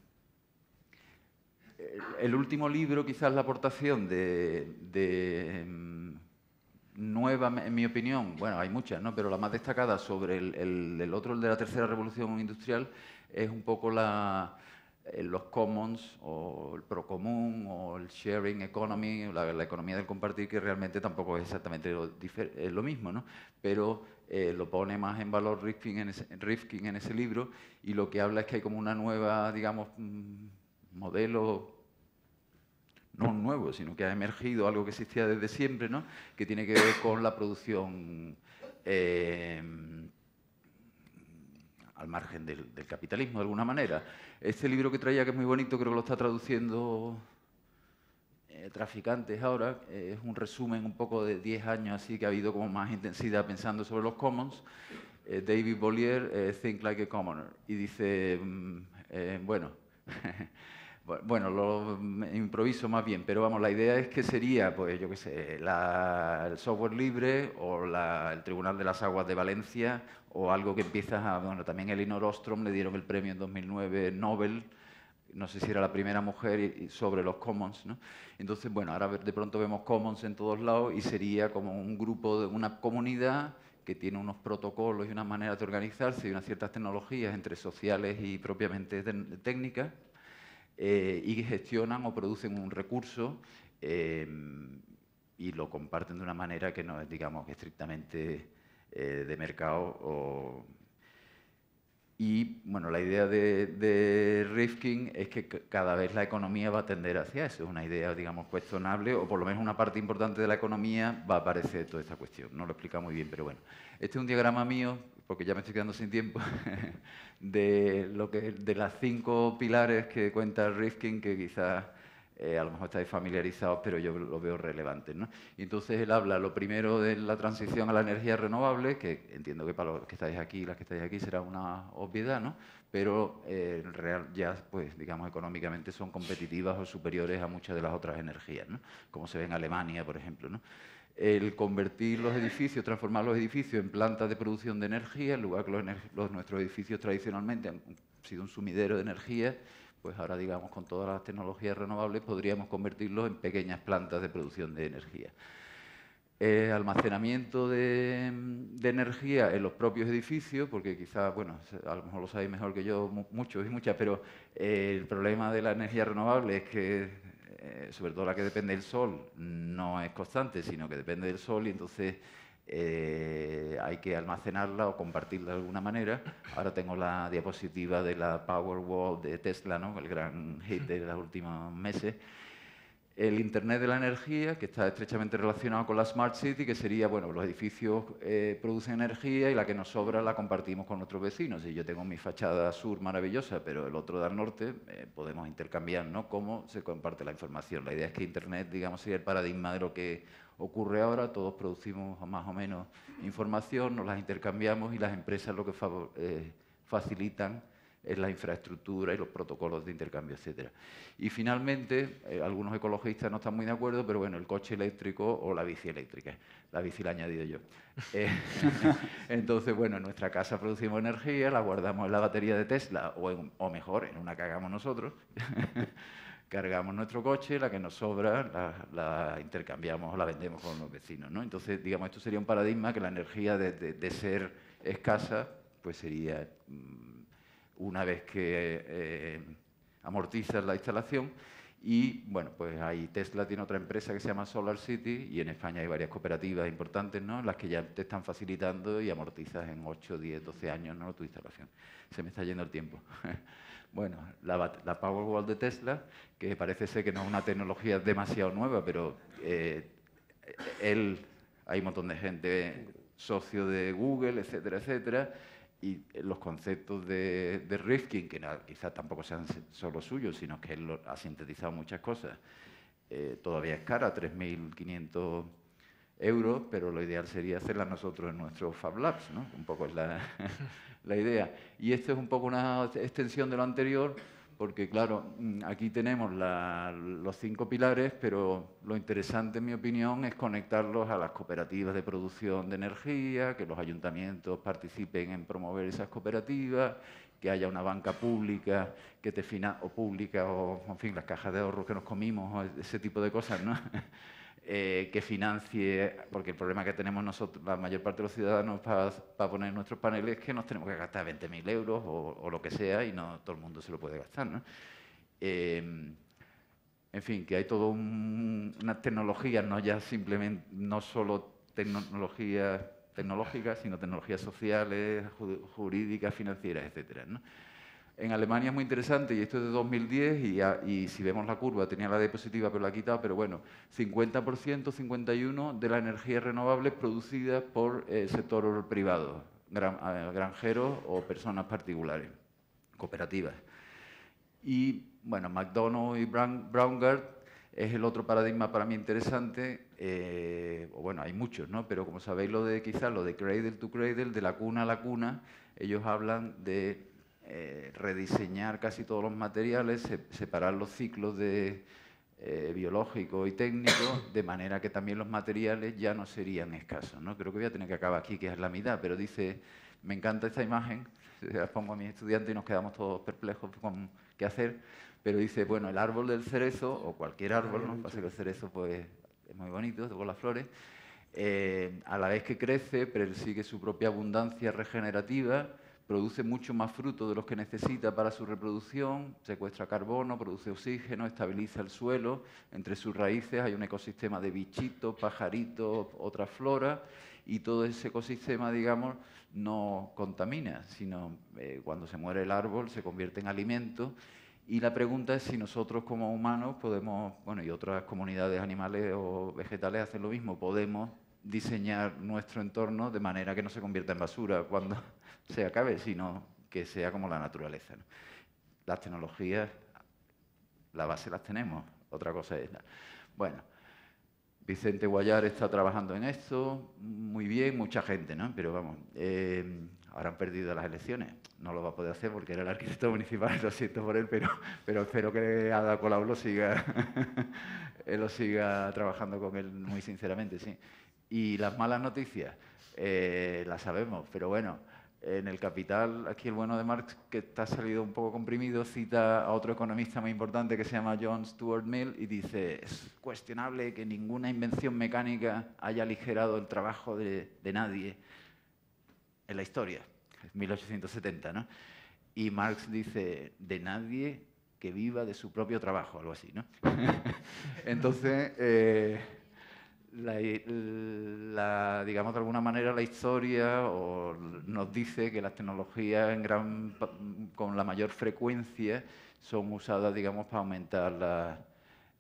último libro, quizás la aportación nueva, en mi opinión, bueno, hay muchas, ¿no? Pero la más destacada sobre el otro, el de la tercera revolución industrial, es un poco los commons o el procomún o el sharing economy, la economía del compartir, que realmente tampoco es exactamente lo mismo, ¿no? Pero lo pone más en valor Rifkin en ese libro, y lo que habla es que hay como una nueva, digamos, modelo, no nuevo, sino que ha emergido algo que existía desde siempre, ¿no? Que tiene que ver con la producción al margen del capitalismo, de alguna manera. Este libro que traía, que es muy bonito, creo que lo está traduciendo Traficantes ahora, es un resumen un poco de 10 años así que ha habido como más intensidad pensando sobre los commons. David Bollier, Think Like a Commoner, y dice, bueno, bueno, lo improviso más bien, pero vamos, la idea es que sería, pues yo qué sé, el software libre o el Tribunal de las Aguas de Valencia, o algo que empiezas a... Bueno, también Elinor Ostrom le dieron el premio en 2009 Nobel, no sé si era la primera mujer, sobre los commons, ¿no? Entonces, bueno, ahora de pronto vemos commons en todos lados y sería como un grupo, una comunidad que tiene unos protocolos y unas maneras de organizarse y unas ciertas tecnologías entre sociales y propiamente técnicas, y que gestionan o producen un recurso y lo comparten de una manera que no es, digamos, estrictamente de mercado. Y, bueno, la idea de Rifkin es que cada vez la economía va a tender hacia eso. Es una idea, digamos, cuestionable, o por lo menos una parte importante de la economía va a aparecer toda esta cuestión. No lo explica muy bien, pero bueno. Este es un diagrama mío, porque ya me estoy quedando sin tiempo, de las 5 pilares que cuenta Rifkin, que quizás a lo mejor estáis familiarizados, pero yo lo veo relevante, ¿no? Y entonces él habla, lo primero, de la transición a la energía renovable, que entiendo que para los que estáis aquí y las que estáis aquí será una obviedad, ¿no? Pero en real ya, pues, digamos, económicamente son competitivas o superiores a muchas de las otras energías, ¿no? Como se ve en Alemania, por ejemplo, ¿no? El convertir los edificios, transformar los edificios en plantas de producción de energía, en lugar que nuestros edificios tradicionalmente han sido un sumidero de energía, pues ahora, digamos, con todas las tecnologías renovables podríamos convertirlos en pequeñas plantas de producción de energía. Almacenamiento de energía en los propios edificios, porque quizás, bueno, a lo mejor lo sabéis mejor que yo, muchos y muchas, pero el problema de la energía renovable es que, sobre todo la que depende del sol, no es constante, sino que depende del sol, y entonces hay que almacenarla o compartirla de alguna manera. Ahora tengo la diapositiva de la Powerwall de Tesla, ¿no? El gran hit de los últimos meses. El Internet de la energía, que está estrechamente relacionado con la Smart City, que sería, bueno, los edificios producen energía y la que nos sobra la compartimos con nuestros vecinos. Si yo tengo mi fachada sur maravillosa, pero el otro da al norte, podemos intercambiar, ¿no?, cómo se comparte la información. La idea es que Internet, digamos, sería el paradigma de lo que ocurre ahora. Todos producimos más o menos información, nos las intercambiamos, y las empresas lo que facilitan es la infraestructura y los protocolos de intercambio, etcétera. Y finalmente, algunos ecologistas no están muy de acuerdo, pero bueno, el coche eléctrico o la bici eléctrica. La bici la he añadido yo. Entonces, bueno, en nuestra casa producimos energía, la guardamos en la batería de Tesla, o mejor, en una que hagamos nosotros. Cargamos nuestro coche, la que nos sobra la intercambiamos o la vendemos con los vecinos, ¿no? Entonces, digamos, esto sería un paradigma, que la energía de ser escasa, pues sería una vez que amortizas la instalación. Y bueno, pues ahí Tesla tiene otra empresa que se llama Solar City y en España hay varias cooperativas importantes, ¿no?, las que ya te están facilitando y amortizas en 8, 10, 12 años, ¿no?, tu instalación. Se me está yendo el tiempo. Bueno, la Powerwall de Tesla, que parece ser que no es una tecnología demasiado nueva, pero hay un montón de gente, socio de Google, etcétera, etcétera, y los conceptos de Rifkin, que quizás tampoco sean solo suyos, sino que él ha sintetizado muchas cosas, todavía es cara, 3.500 euros, pero lo ideal sería hacerla nosotros en nuestros Fab Labs, ¿no? Un poco es la idea. Y esto es un poco una extensión de lo anterior, porque claro, aquí tenemos los 5 pilares, pero lo interesante, en mi opinión, es conectarlos a las cooperativas de producción de energía, que los ayuntamientos participen en promover esas cooperativas, que haya una banca pública que te o pública, o en fin, las cajas de ahorro que nos comimos, o ese tipo de cosas, ¿no? Que financie, porque el problema que tenemos nosotros, la mayor parte de los ciudadanos, para poner nuestros paneles, es que nos tenemos que gastar 20.000 euros o lo que sea, y no todo el mundo se lo puede gastar, ¿no? En fin, que hay todo unas tecnologías, no ya simplemente, no solo tecnologías tecnológicas, sino tecnologías sociales, jurídicas, financieras, etcétera, ¿no? En Alemania es muy interesante, y esto es de 2010, y si vemos la curva, tenía la diapositiva pero la he quitado, pero bueno, 50%, 51% de la energía renovable producida por el sector privado, granjeros o personas particulares, cooperativas. Y bueno, McDonough y Braungart es el otro paradigma para mí interesante, o bueno, hay muchos, ¿no? Pero como sabéis, quizás lo de cradle to cradle, de la cuna a la cuna, ellos hablan de rediseñar casi todos los materiales, separar los ciclos de biológico y técnico, de manera que también los materiales ya no serían escasos, ¿no? Creo que voy a tener que acabar aquí, que es la mitad, pero dice, me encanta esta imagen, se la pongo a mis estudiantes y nos quedamos todos perplejos con qué hacer, pero dice, bueno, el árbol del cerezo, o cualquier árbol, ¿no? Pasa que el cerezo pues, es muy bonito, con las flores, a la vez que crece, persigue su propia abundancia regenerativa, produce mucho más fruto de los que necesita para su reproducción, secuestra carbono, produce oxígeno, estabiliza el suelo. Entre sus raíces hay un ecosistema de bichitos, pajaritos, otra flora, y todo ese ecosistema, digamos, no contamina, sino cuando se muere el árbol se convierte en alimento. Y la pregunta es si nosotros como humanos podemos, bueno, y otras comunidades animales o vegetales hacen lo mismo, podemos diseñar nuestro entorno de manera que no se convierta en basura cuando se acabe, sino que sea como la naturaleza, ¿no? Las tecnologías, la base las tenemos, otra cosa es bueno, Vicente Guallar está trabajando en esto, muy bien, mucha gente, ¿no? Pero vamos, ahora han perdido las elecciones, no lo va a poder hacer porque era el arquitecto municipal, lo siento por él, pero espero que Ada Colau lo siga trabajando con él muy sinceramente, sí. Y las malas noticias, las sabemos, pero bueno, en el Capital, aquí el bueno de Marx, que está salido un poco comprimido, cita a otro economista muy importante que se llama John Stuart Mill y dice, es cuestionable que ninguna invención mecánica haya aligerado el trabajo de nadie en la historia, 1870, ¿no? Y Marx dice, de nadie que viva de su propio trabajo, algo así, ¿no? Entonces, digamos, de alguna manera la historia nos dice que las tecnologías con la mayor frecuencia son usadas, digamos, para aumentar la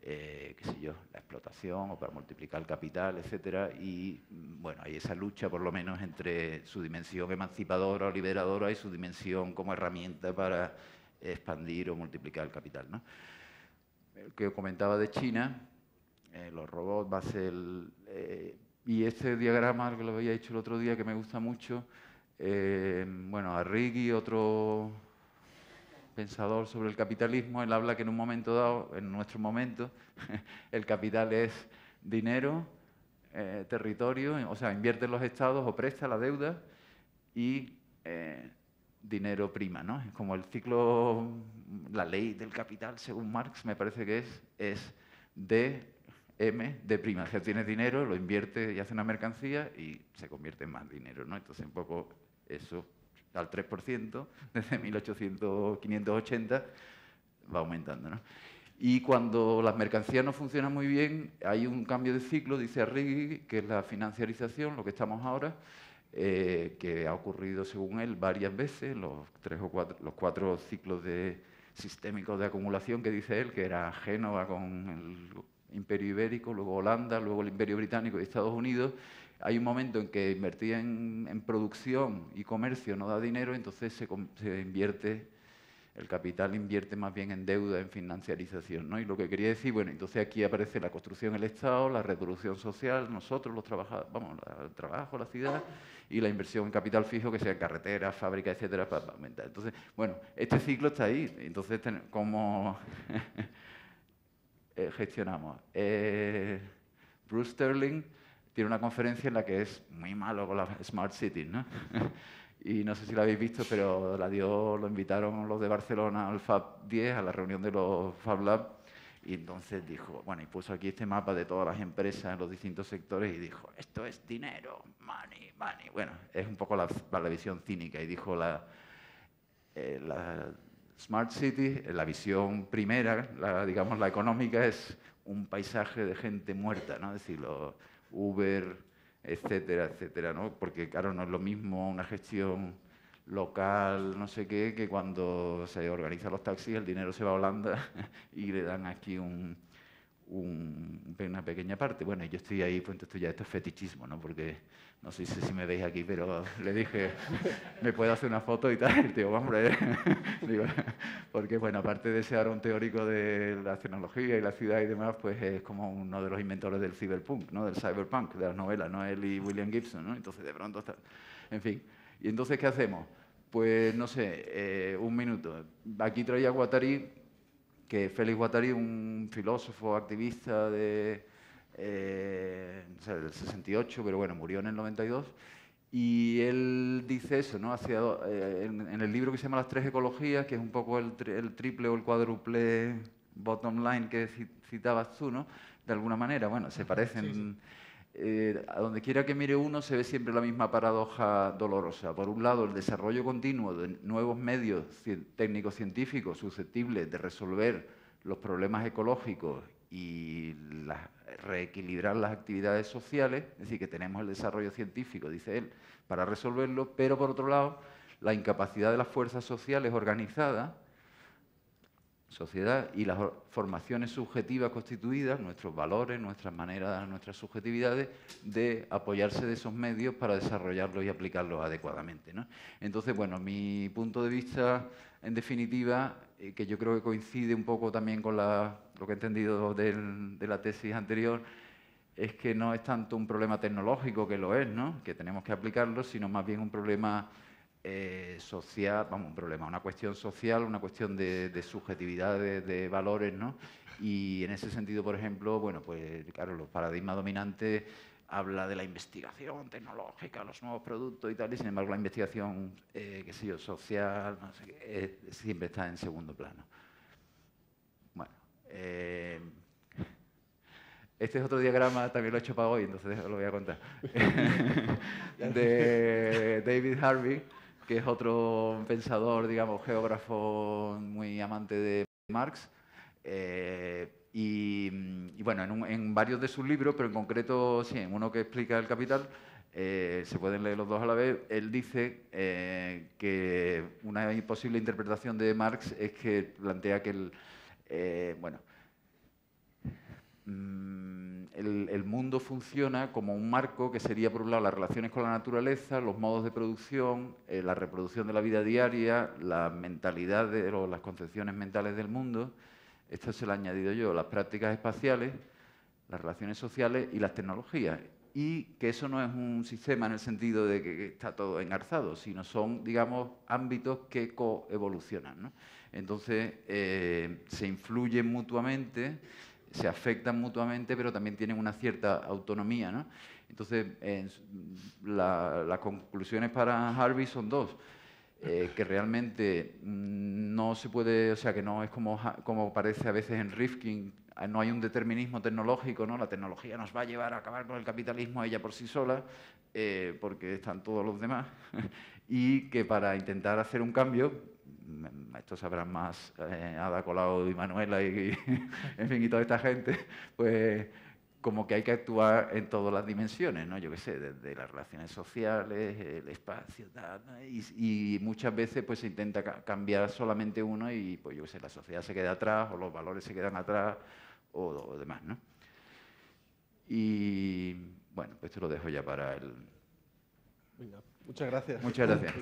explotación o para multiplicar el capital, etcétera. Y bueno, hay esa lucha, por lo menos, entre su dimensión emancipadora o liberadora y su dimensión como herramienta para expandir o multiplicar el capital, ¿no? El que comentaba de China, los robots va a ser y este diagrama que lo había hecho el otro día que me gusta mucho, bueno, Arrighi, otro pensador sobre el capitalismo, él habla que en un momento dado, en nuestro momento, el capital es dinero, territorio, o sea, invierte en los estados o presta la deuda y dinero prima, ¿no? Es como el ciclo, la ley del capital, según Marx, me parece que es D prima. O sea, tienes dinero, lo invierte y hace una mercancía y se convierte en más dinero, ¿no? Entonces, un poco Eso al 3%, desde 580, va aumentando, ¿no? Y cuando las mercancías no funcionan muy bien, hay un cambio de ciclo, dice Arrighi, que es la financiarización, lo que estamos ahora, que ha ocurrido, según él, varias veces, los 4 ciclos sistémicos de acumulación que dice él, que era Génova con el Imperio Ibérico, luego Holanda, luego el Imperio Británico y Estados Unidos. Hay un momento en que invertir en producción y comercio no da dinero, entonces se invierte, el capital invierte más bien en deuda, en financiarización, ¿no? Y lo que quería decir, bueno, entonces aquí aparece la construcción del Estado, la reproducción social, nosotros los trabajadores, vamos, el trabajo, la ciudad, y la inversión en capital fijo, que sea carreteras, fábricas, etcétera, para aumentar. Entonces, bueno, este ciclo está ahí. Entonces, ¿cómo gestionamos? Bruce Sterling tiene una conferencia en la que es muy malo con las Smart Cities, ¿no? Y no sé si la habéis visto, pero lo invitaron los de Barcelona al Fab 10, a la reunión de los Fab Lab, y entonces dijo, bueno, y puso aquí este mapa de todas las empresas en los distintos sectores y dijo, esto es dinero, money, money. Bueno, es un poco la visión cínica, y dijo la Smart City, la visión primera, digamos la económica, es un paisaje de gente muerta, ¿no? Es decir, los Uber, etcétera, etcétera, ¿no? Porque, claro, no es lo mismo una gestión local, no sé qué, que cuando se organizan los taxis, el dinero se va a Holanda y le dan aquí una pequeña parte. Bueno, yo estoy ahí, pues esto es fetichismo, ¿no? Porque no sé si me veis aquí, pero le dije, ¿me puedo hacer una foto y tal? Y digo, hombre, digo, porque, bueno, aparte de ser un teórico de la tecnología y la ciudad y demás, pues es como uno de los inventores del cyberpunk, ¿no? Del cyberpunk, de las novelas, ¿no? Él y William Gibson, ¿no? Entonces, de pronto está... En fin. ¿Y entonces qué hacemos? Pues, no sé, un minuto. Aquí traía Guattari, que Félix Guattari, un filósofo, activista del 68, pero bueno, murió en el 92, y él dice eso, ¿no? En el libro que se llama Las 3 ecologías, que es un poco el triple o el cuádruple bottom line que citabas tú, ¿no? De alguna manera, bueno, se parecen... Sí, sí. A donde quiera que mire uno se ve siempre la misma paradoja dolorosa. Por un lado, el desarrollo continuo de nuevos medios técnicos científicos susceptibles de resolver los problemas ecológicos y reequilibrar las actividades sociales, es decir, que tenemos el desarrollo científico, dice él, para resolverlo, pero por otro lado, la incapacidad de las fuerzas sociales organizadas, sociedad, y las formaciones subjetivas constituidas, nuestros valores, nuestras maneras, nuestras subjetividades, de apoyarse de esos medios para desarrollarlos y aplicarlos adecuadamente, ¿no? Entonces, bueno, mi punto de vista, en definitiva, que yo creo que coincide un poco también con lo que he entendido de la tesis anterior, es que no es tanto un problema tecnológico, que lo es, ¿no? Que tenemos que aplicarlo, sino más bien un problema social, vamos, un problema, una cuestión social, una cuestión de subjetividad, de valores, ¿no? Y en ese sentido, por ejemplo, bueno, pues claro, los paradigmas dominantes habla de la investigación tecnológica, los nuevos productos y tal, y sin embargo la investigación, qué sé yo, social, no sé qué, siempre está en segundo plano. Bueno, este es otro diagrama, también lo he hecho para hoy, entonces lo voy a contar, de David Harvey, que es otro pensador, digamos, geógrafo muy amante de Marx, y bueno, en varios de sus libros, pero en concreto, sí, en uno que explica el Capital, se pueden leer los dos a la vez, él dice que una posible interpretación de Marx es que plantea que el mundo funciona como un marco que sería, por un lado, las relaciones con la naturaleza, los modos de producción, la reproducción de la vida diaria, la mentalidad o las concepciones mentales del mundo. Esto se lo he añadido yo, las prácticas espaciales, las relaciones sociales y las tecnologías. Y que eso no es un sistema en el sentido de que está todo engarzado, sino son, digamos, ámbitos que coevolucionan, ¿no? Entonces, se influyen mutuamente, se afectan mutuamente, pero también tienen una cierta autonomía, ¿no? Entonces, las conclusiones para Harvey son dos. Que realmente no se puede, o sea, que no es como parece a veces en Rifkin, no hay un determinismo tecnológico, ¿no? La tecnología nos va a llevar a acabar con el capitalismo ella por sí sola, porque están todos los demás, y que para intentar hacer un cambio, esto sabrán más Ada Colau y Manuela y en fin, y toda esta gente, pues como que hay que actuar en todas las dimensiones, ¿no? Yo qué sé, desde las relaciones sociales, el espacio, tal, ¿no? Y muchas veces pues se intenta cambiar solamente uno y pues yo qué sé, la sociedad se queda atrás o los valores se quedan atrás o demás, ¿no? Y bueno, pues esto lo dejo ya para el... Venga, muchas gracias. Muchas gracias.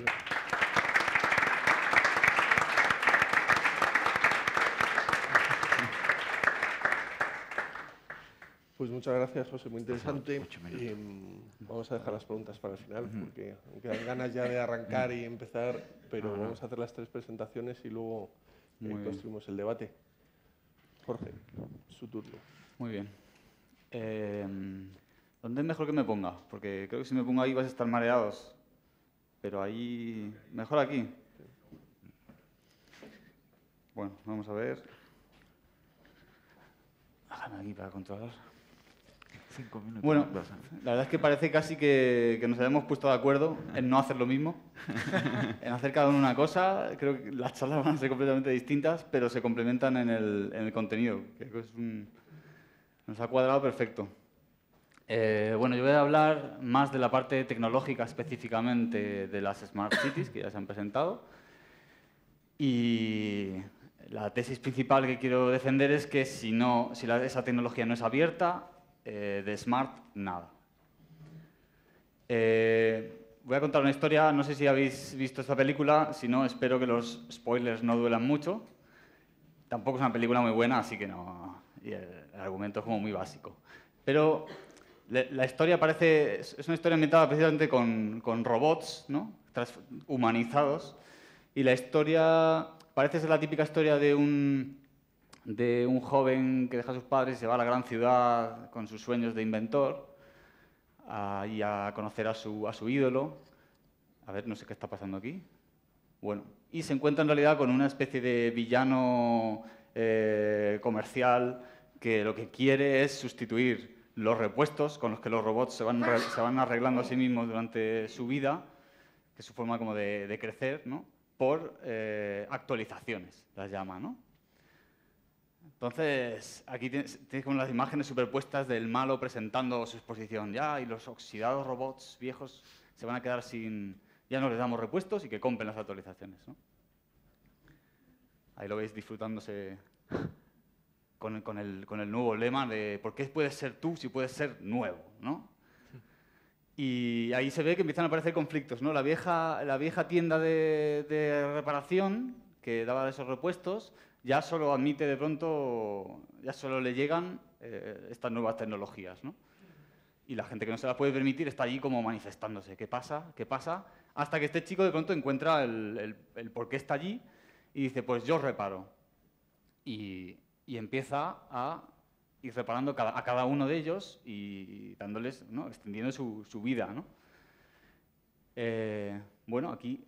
Pues muchas gracias, José, muy interesante. Mucho menos. Vamos a dejar las preguntas para el final, porque aunque dan ganas ya de arrancar y empezar, pero vamos a hacer las 3 presentaciones y luego construimos el debate. Jorge, su turno. Muy bien. ¿Dónde es mejor que me ponga? Porque creo que si me pongo ahí vais a estar mareados. Pero ahí... Mejor aquí. Bueno, vamos a ver. Déjame aquí para controlar. 5 minutos. Bueno, la verdad es que parece casi que nos hayamos puesto de acuerdo en no hacer lo mismo, en hacer cada uno una cosa. Creo que las charlas van a ser completamente distintas, pero se complementan en el contenido. Creo que nos ha cuadrado perfecto. Bueno, yo voy a hablar más de la parte tecnológica específicamente de las Smart Cities, que ya se han presentado. Y la tesis principal que quiero defender es que si esa tecnología no es abierta, de Smart, nada. Voy a contar una historia, no sé si habéis visto esta película, si no, espero que los spoilers no duelan mucho. Tampoco es una película muy buena, así que no, y el argumento es como muy básico. Pero la historia es una historia ambientada precisamente con robots, ¿no? Humanizados, y la historia parece ser la típica historia de un joven que deja a sus padres y se va a la gran ciudad con sus sueños de inventor y a conocer a su ídolo. A ver, no sé qué está pasando aquí. Bueno, y se encuentra en realidad con una especie de villano comercial que lo que quiere es sustituir los repuestos con los que los robots se van arreglando a sí mismos durante su vida, que es su forma como de crecer, ¿no? Por actualizaciones, las llama, ¿no? Entonces, aquí tienes como las imágenes superpuestas del malo presentando su exposición. Ya, y los oxidados robots viejos se van a quedar sin... Ya no les damos repuestos y que compren las actualizaciones, ¿no? Ahí lo veis disfrutándose con el nuevo lema de ¿por qué puedes ser tú si puedes ser nuevo?, ¿no? Y ahí se ve que empiezan a aparecer conflictos, ¿no? La vieja tienda de reparación que daba esos repuestos ya solo admite de pronto, ya solo le llegan estas nuevas tecnologías, ¿no? Y la gente que no se las puede permitir está allí como manifestándose. ¿Qué pasa? ¿Qué pasa? Hasta que este chico de pronto encuentra el por qué está allí y dice, pues yo reparo. Y empieza a ir reparando a cada uno de ellos y dándoles, ¿no? Extendiendo su vida, ¿no? Bueno, aquí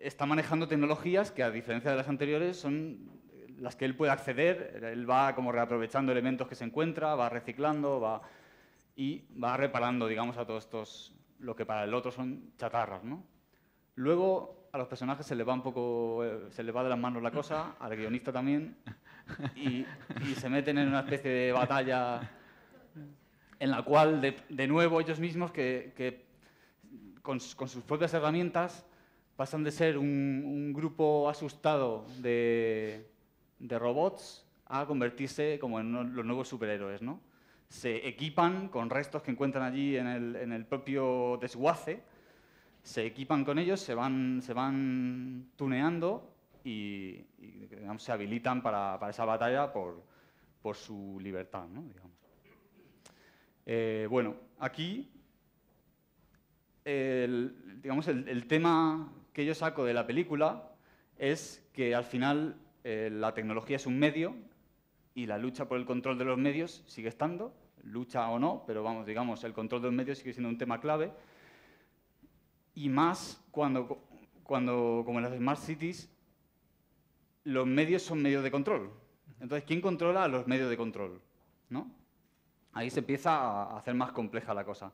está manejando tecnologías que, a diferencia de las anteriores, son las que él puede acceder. Él va como reaprovechando elementos que se encuentra, va reciclando, y va reparando, digamos, a todos estos, lo que para el otro son chatarras, ¿no? Luego a los personajes se les va un poco, se les va de las manos la cosa, al guionista también, y se meten en una especie de batalla en la cual, de nuevo, ellos mismos que con sus propias herramientas pasan de ser un grupo asustado de robots a convertirse como en los nuevos superhéroes, ¿no? Se equipan con restos que encuentran allí en el propio desguace, se equipan con ellos, se van tuneando y digamos, se habilitan para esa batalla por su libertad, ¿no? Digamos. Bueno, aquí digamos, el tema que yo saco de la película es que al final la tecnología es un medio y la lucha por el control de los medios sigue estando, lucha o no, pero vamos, digamos, el control de los medios sigue siendo un tema clave. Y más cuando como en las Smart Cities, los medios son medios de control. Entonces, ¿quién controla los medios de control? ¿No? Ahí se empieza a hacer más compleja la cosa.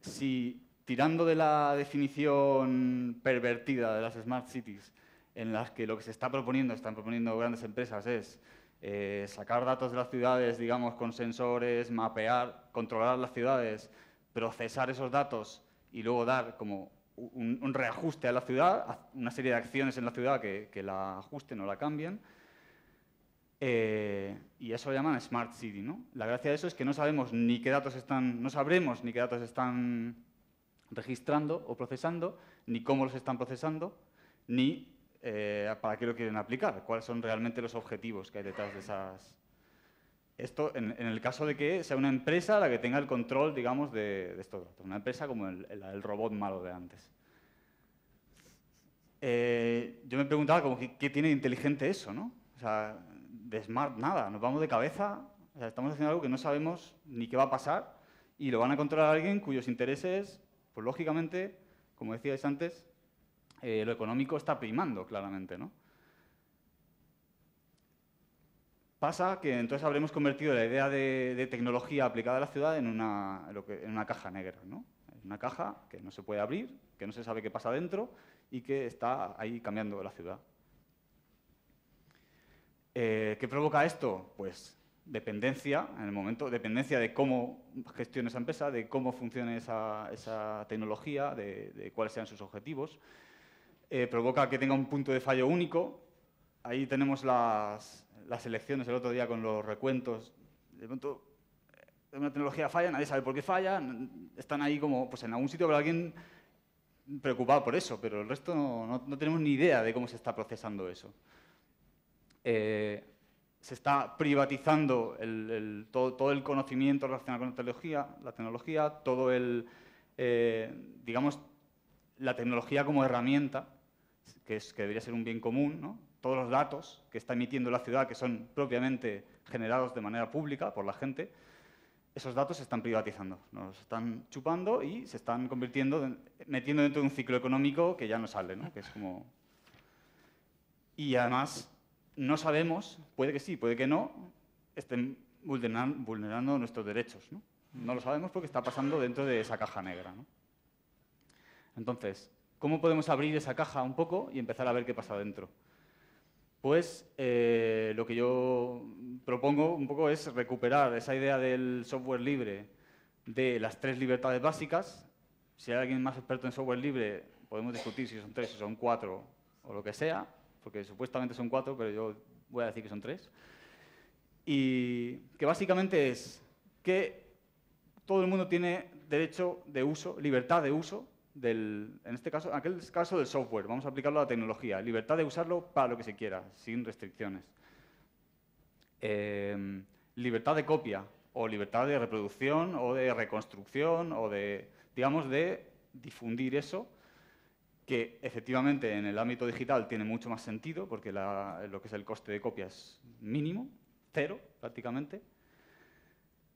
Si, tirando de la definición pervertida de las Smart Cities, en las que lo que se está proponiendo, están proponiendo grandes empresas, es sacar datos de las ciudades, digamos, con sensores, mapear, controlar las ciudades, procesar esos datos y luego dar como un reajuste a la ciudad, una serie de acciones en la ciudad que la ajusten o la cambien. Y eso lo llaman Smart City, ¿no? La gracia de eso es que no sabemos ni qué datos no sabremos ni qué datos están registrando o procesando, ni cómo los están procesando, ni para qué lo quieren aplicar, cuáles son realmente los objetivos que hay detrás de esas. Esto en el caso de que sea una empresa la que tenga el control, digamos, de estos datos. Una empresa como el robot malo de antes. Yo me preguntaba como, ¿qué tiene de inteligente eso, no? O sea, de smart nada, nos vamos de cabeza, o sea, estamos haciendo algo que no sabemos ni qué va a pasar y lo van a controlar a alguien cuyos intereses, pues lógicamente, como decíais antes, lo económico está primando claramente, ¿no? Pasa que entonces habremos convertido la idea de tecnología aplicada a la ciudad en una caja negra, ¿no? Una caja que no se puede abrir, que no se sabe qué pasa dentro y que está ahí cambiando la ciudad. ¿Qué provoca esto? Pues dependencia, en el momento, dependencia de cómo gestione esa empresa, de cómo funcione esa tecnología, de cuáles sean sus objetivos. Provoca que tenga un punto de fallo único. Ahí tenemos las elecciones el otro día con los recuentos. De pronto, una tecnología falla, nadie sabe por qué falla, están ahí como, pues en algún sitio habrá alguien preocupado por eso, pero el resto no tenemos ni idea de cómo se está procesando eso. Se está privatizando todo el conocimiento relacionado con la tecnología, todo digamos, la tecnología como herramienta, que debería ser un bien común, ¿no? Todos los datos que está emitiendo la ciudad, que son propiamente generados de manera pública por la gente, esos datos se están privatizando, nos están chupando y se están metiendo dentro de un ciclo económico que ya no sale, ¿no? Que es como... Y además, no sabemos, puede que sí, puede que no, estén vulnerando nuestros derechos, ¿no? No lo sabemos porque está pasando dentro de esa caja negra, ¿no? Entonces, ¿cómo podemos abrir esa caja un poco y empezar a ver qué pasa dentro? Pues lo que yo propongo un poco es recuperar esa idea del software libre, de las 3 libertades básicas. Si hay alguien más experto en software libre, podemos discutir si son 3, si son 4 o lo que sea, porque supuestamente son 4, pero yo voy a decir que son 3. Y que básicamente es que todo el mundo tiene derecho de uso, libertad de uso, en este caso, aquel caso del software, vamos a aplicarlo a la tecnología, libertad de usarlo para lo que se quiera, sin restricciones. Libertad de copia, o libertad de reproducción, o de reconstrucción, o digamos, de difundir eso, que efectivamente en el ámbito digital tiene mucho más sentido, porque lo que es el coste de copia es mínimo, 0 prácticamente.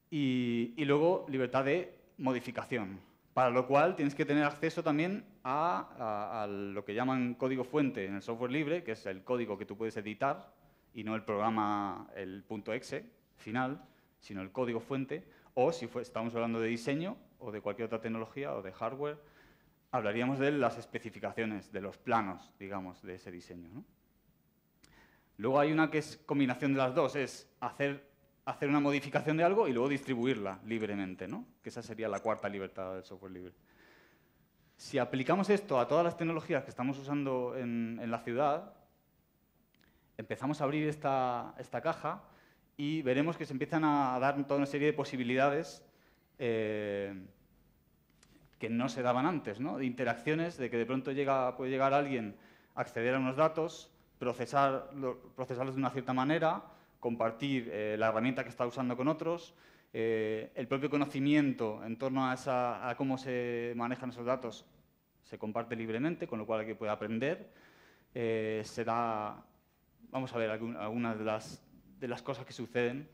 Y luego libertad de modificación, para lo cual tienes que tener acceso también a lo que llaman código fuente en el software libre, que es el código que tú puedes editar, y no el programa, el .exe final, sino el código fuente, o si estamos hablando de diseño, o de cualquier otra tecnología, o de hardware, hablaríamos de las especificaciones, de los planos, digamos, de ese diseño, ¿no? Luego hay una que es combinación de las dos, es hacer una modificación de algo y luego distribuirla libremente, ¿no? Que esa sería la cuarta libertad del software libre. Si aplicamos esto a todas las tecnologías que estamos usando en la ciudad, empezamos a abrir esta caja y veremos que se empiezan a dar toda una serie de posibilidades que no se daban antes, ¿no? De interacciones, de que de pronto puede llegar alguien a acceder a unos datos, procesarlos de una cierta manera, compartir la herramienta que está usando con otros, el propio conocimiento en torno a cómo se manejan esos datos se comparte libremente, con lo cual alguien puede aprender. Vamos a ver algunas de las cosas que suceden.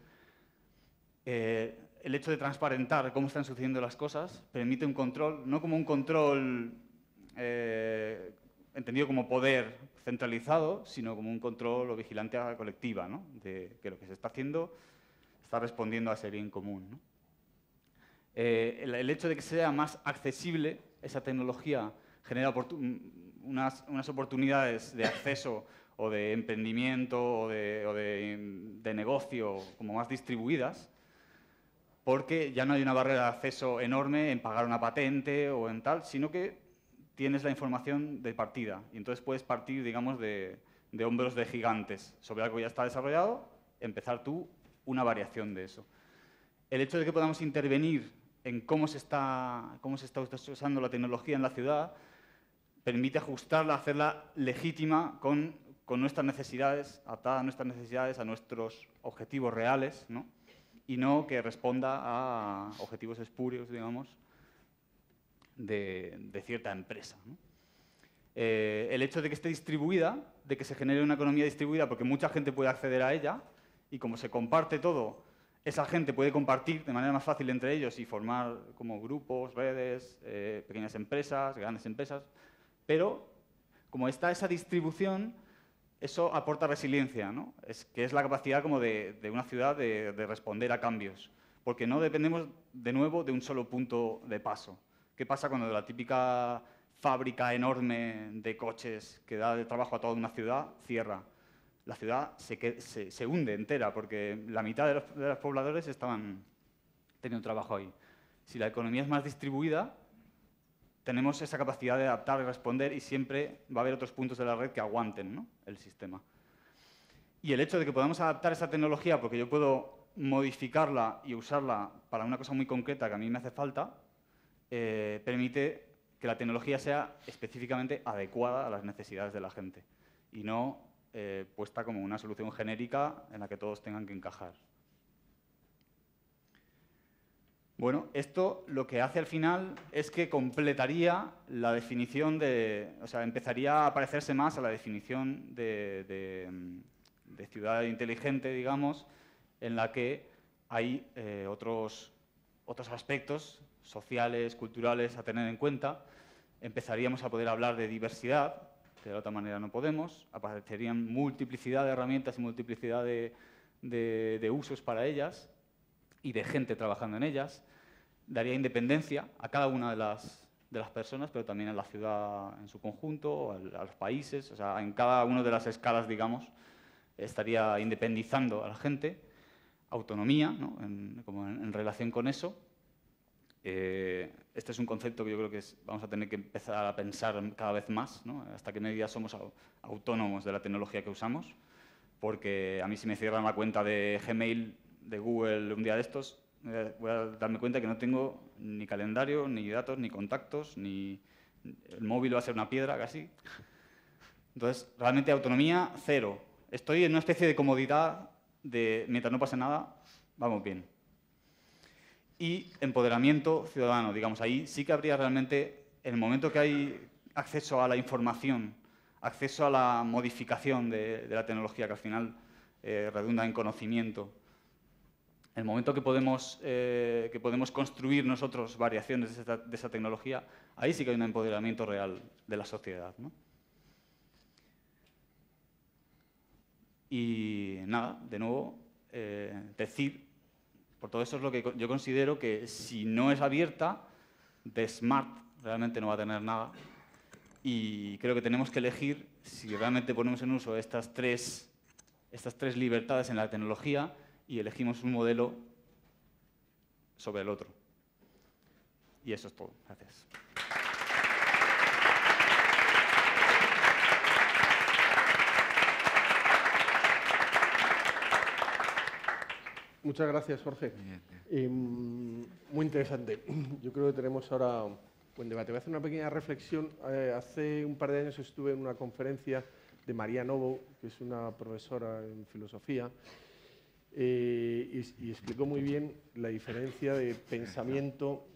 El hecho de transparentar cómo están sucediendo las cosas permite un control, no como un control entendido como poder centralizado, sino como un control o vigilancia colectiva, ¿no? De que lo que se está haciendo está respondiendo a ese bien común, ¿no? El hecho de que sea más accesible esa tecnología genera unas oportunidades de acceso o de emprendimiento o de negocio como más distribuidas, porque ya no hay una barrera de acceso enorme en pagar una patente o en tal, sino que tienes la información de partida y entonces puedes partir, digamos, de hombros de gigantes sobre algo que ya está desarrollado, empezar tú una variación de eso. El hecho de que podamos intervenir en cómo se está usando la tecnología en la ciudad permite ajustarla, hacerla legítima con nuestras necesidades, adaptada a nuestras necesidades, a nuestros objetivos reales, ¿no? Y no que responda a objetivos espurios, digamos, de cierta empresa, ¿no? El hecho de que esté distribuida, de que se genere una economía distribuida, porque mucha gente puede acceder a ella, y como se comparte todo, esa gente puede compartir de manera más fácil entre ellos y formar como grupos, redes, pequeñas empresas, grandes empresas, pero como está esa distribución, eso aporta resiliencia, ¿no? Que es la capacidad como de una ciudad de responder a cambios, porque no dependemos de nuevo de un solo punto de paso. ¿Qué pasa cuando la típica fábrica enorme de coches que da de trabajo a toda una ciudad cierra? La ciudad se hunde entera porque la mitad de los pobladores estaban teniendo trabajo ahí. Si la economía es más distribuida, tenemos esa capacidad de adaptar y responder y siempre va a haber otros puntos de la red que aguanten, ¿no?, el sistema. Y el hecho de que podamos adaptar esa tecnología, porque yo puedo modificarla y usarla para una cosa muy concreta que a mí me hace falta, permite que la tecnología sea específicamente adecuada a las necesidades de la gente y no puesta como una solución genérica en la que todos tengan que encajar. Bueno, esto lo que hace al final es que completaría la definición o sea, empezaría a parecerse más a la definición de ciudad inteligente, digamos, en la que hay otros aspectos sociales, culturales a tener en cuenta. Empezaríamos a poder hablar de diversidad, que de otra manera no podemos. Aparecerían multiplicidad de herramientas y multiplicidad de usos para ellas y de gente trabajando en ellas. Daría independencia a cada una de las personas, pero también a la ciudad en su conjunto, a los países. O sea, en cada una de las escalas, digamos, estaría independizando a la gente. Autonomía, ¿no?, como en relación con eso. Este es un concepto que yo creo que vamos a tener que empezar a pensar cada vez más, ¿no?, hasta qué medida somos autónomos de la tecnología que usamos, porque a mí si me cierran la cuenta de Gmail de Google un día de estos, voy a darme cuenta que no tengo ni calendario, ni datos, ni contactos, ni el móvil va a ser una piedra casi. Entonces, realmente autonomía, cero. Estoy en una especie de comodidad de mientras no pase nada, vamos bien. Y empoderamiento ciudadano, digamos, ahí sí que habría realmente, en el momento que hay acceso a la información, acceso a la modificación de la tecnología, que al final redunda en conocimiento, el momento que podemos construir nosotros variaciones de esa tecnología, ahí sí que hay un empoderamiento real de la sociedad, ¿no? Y nada, de nuevo, decir, por todo eso es lo que yo considero que si no es abierta, de smart realmente no va a tener nada. Y creo que tenemos que elegir si realmente ponemos en uso estas tres libertades en la tecnología y elegimos un modelo sobre el otro. Y eso es todo. Gracias. Muchas gracias, Jorge. Muy interesante. Yo creo que tenemos ahora buen debate. Voy a hacer una pequeña reflexión. Hace un par de años estuve en una conferencia de María Novo, que es una profesora en filosofía, y explicó muy bien la diferencia de pensamiento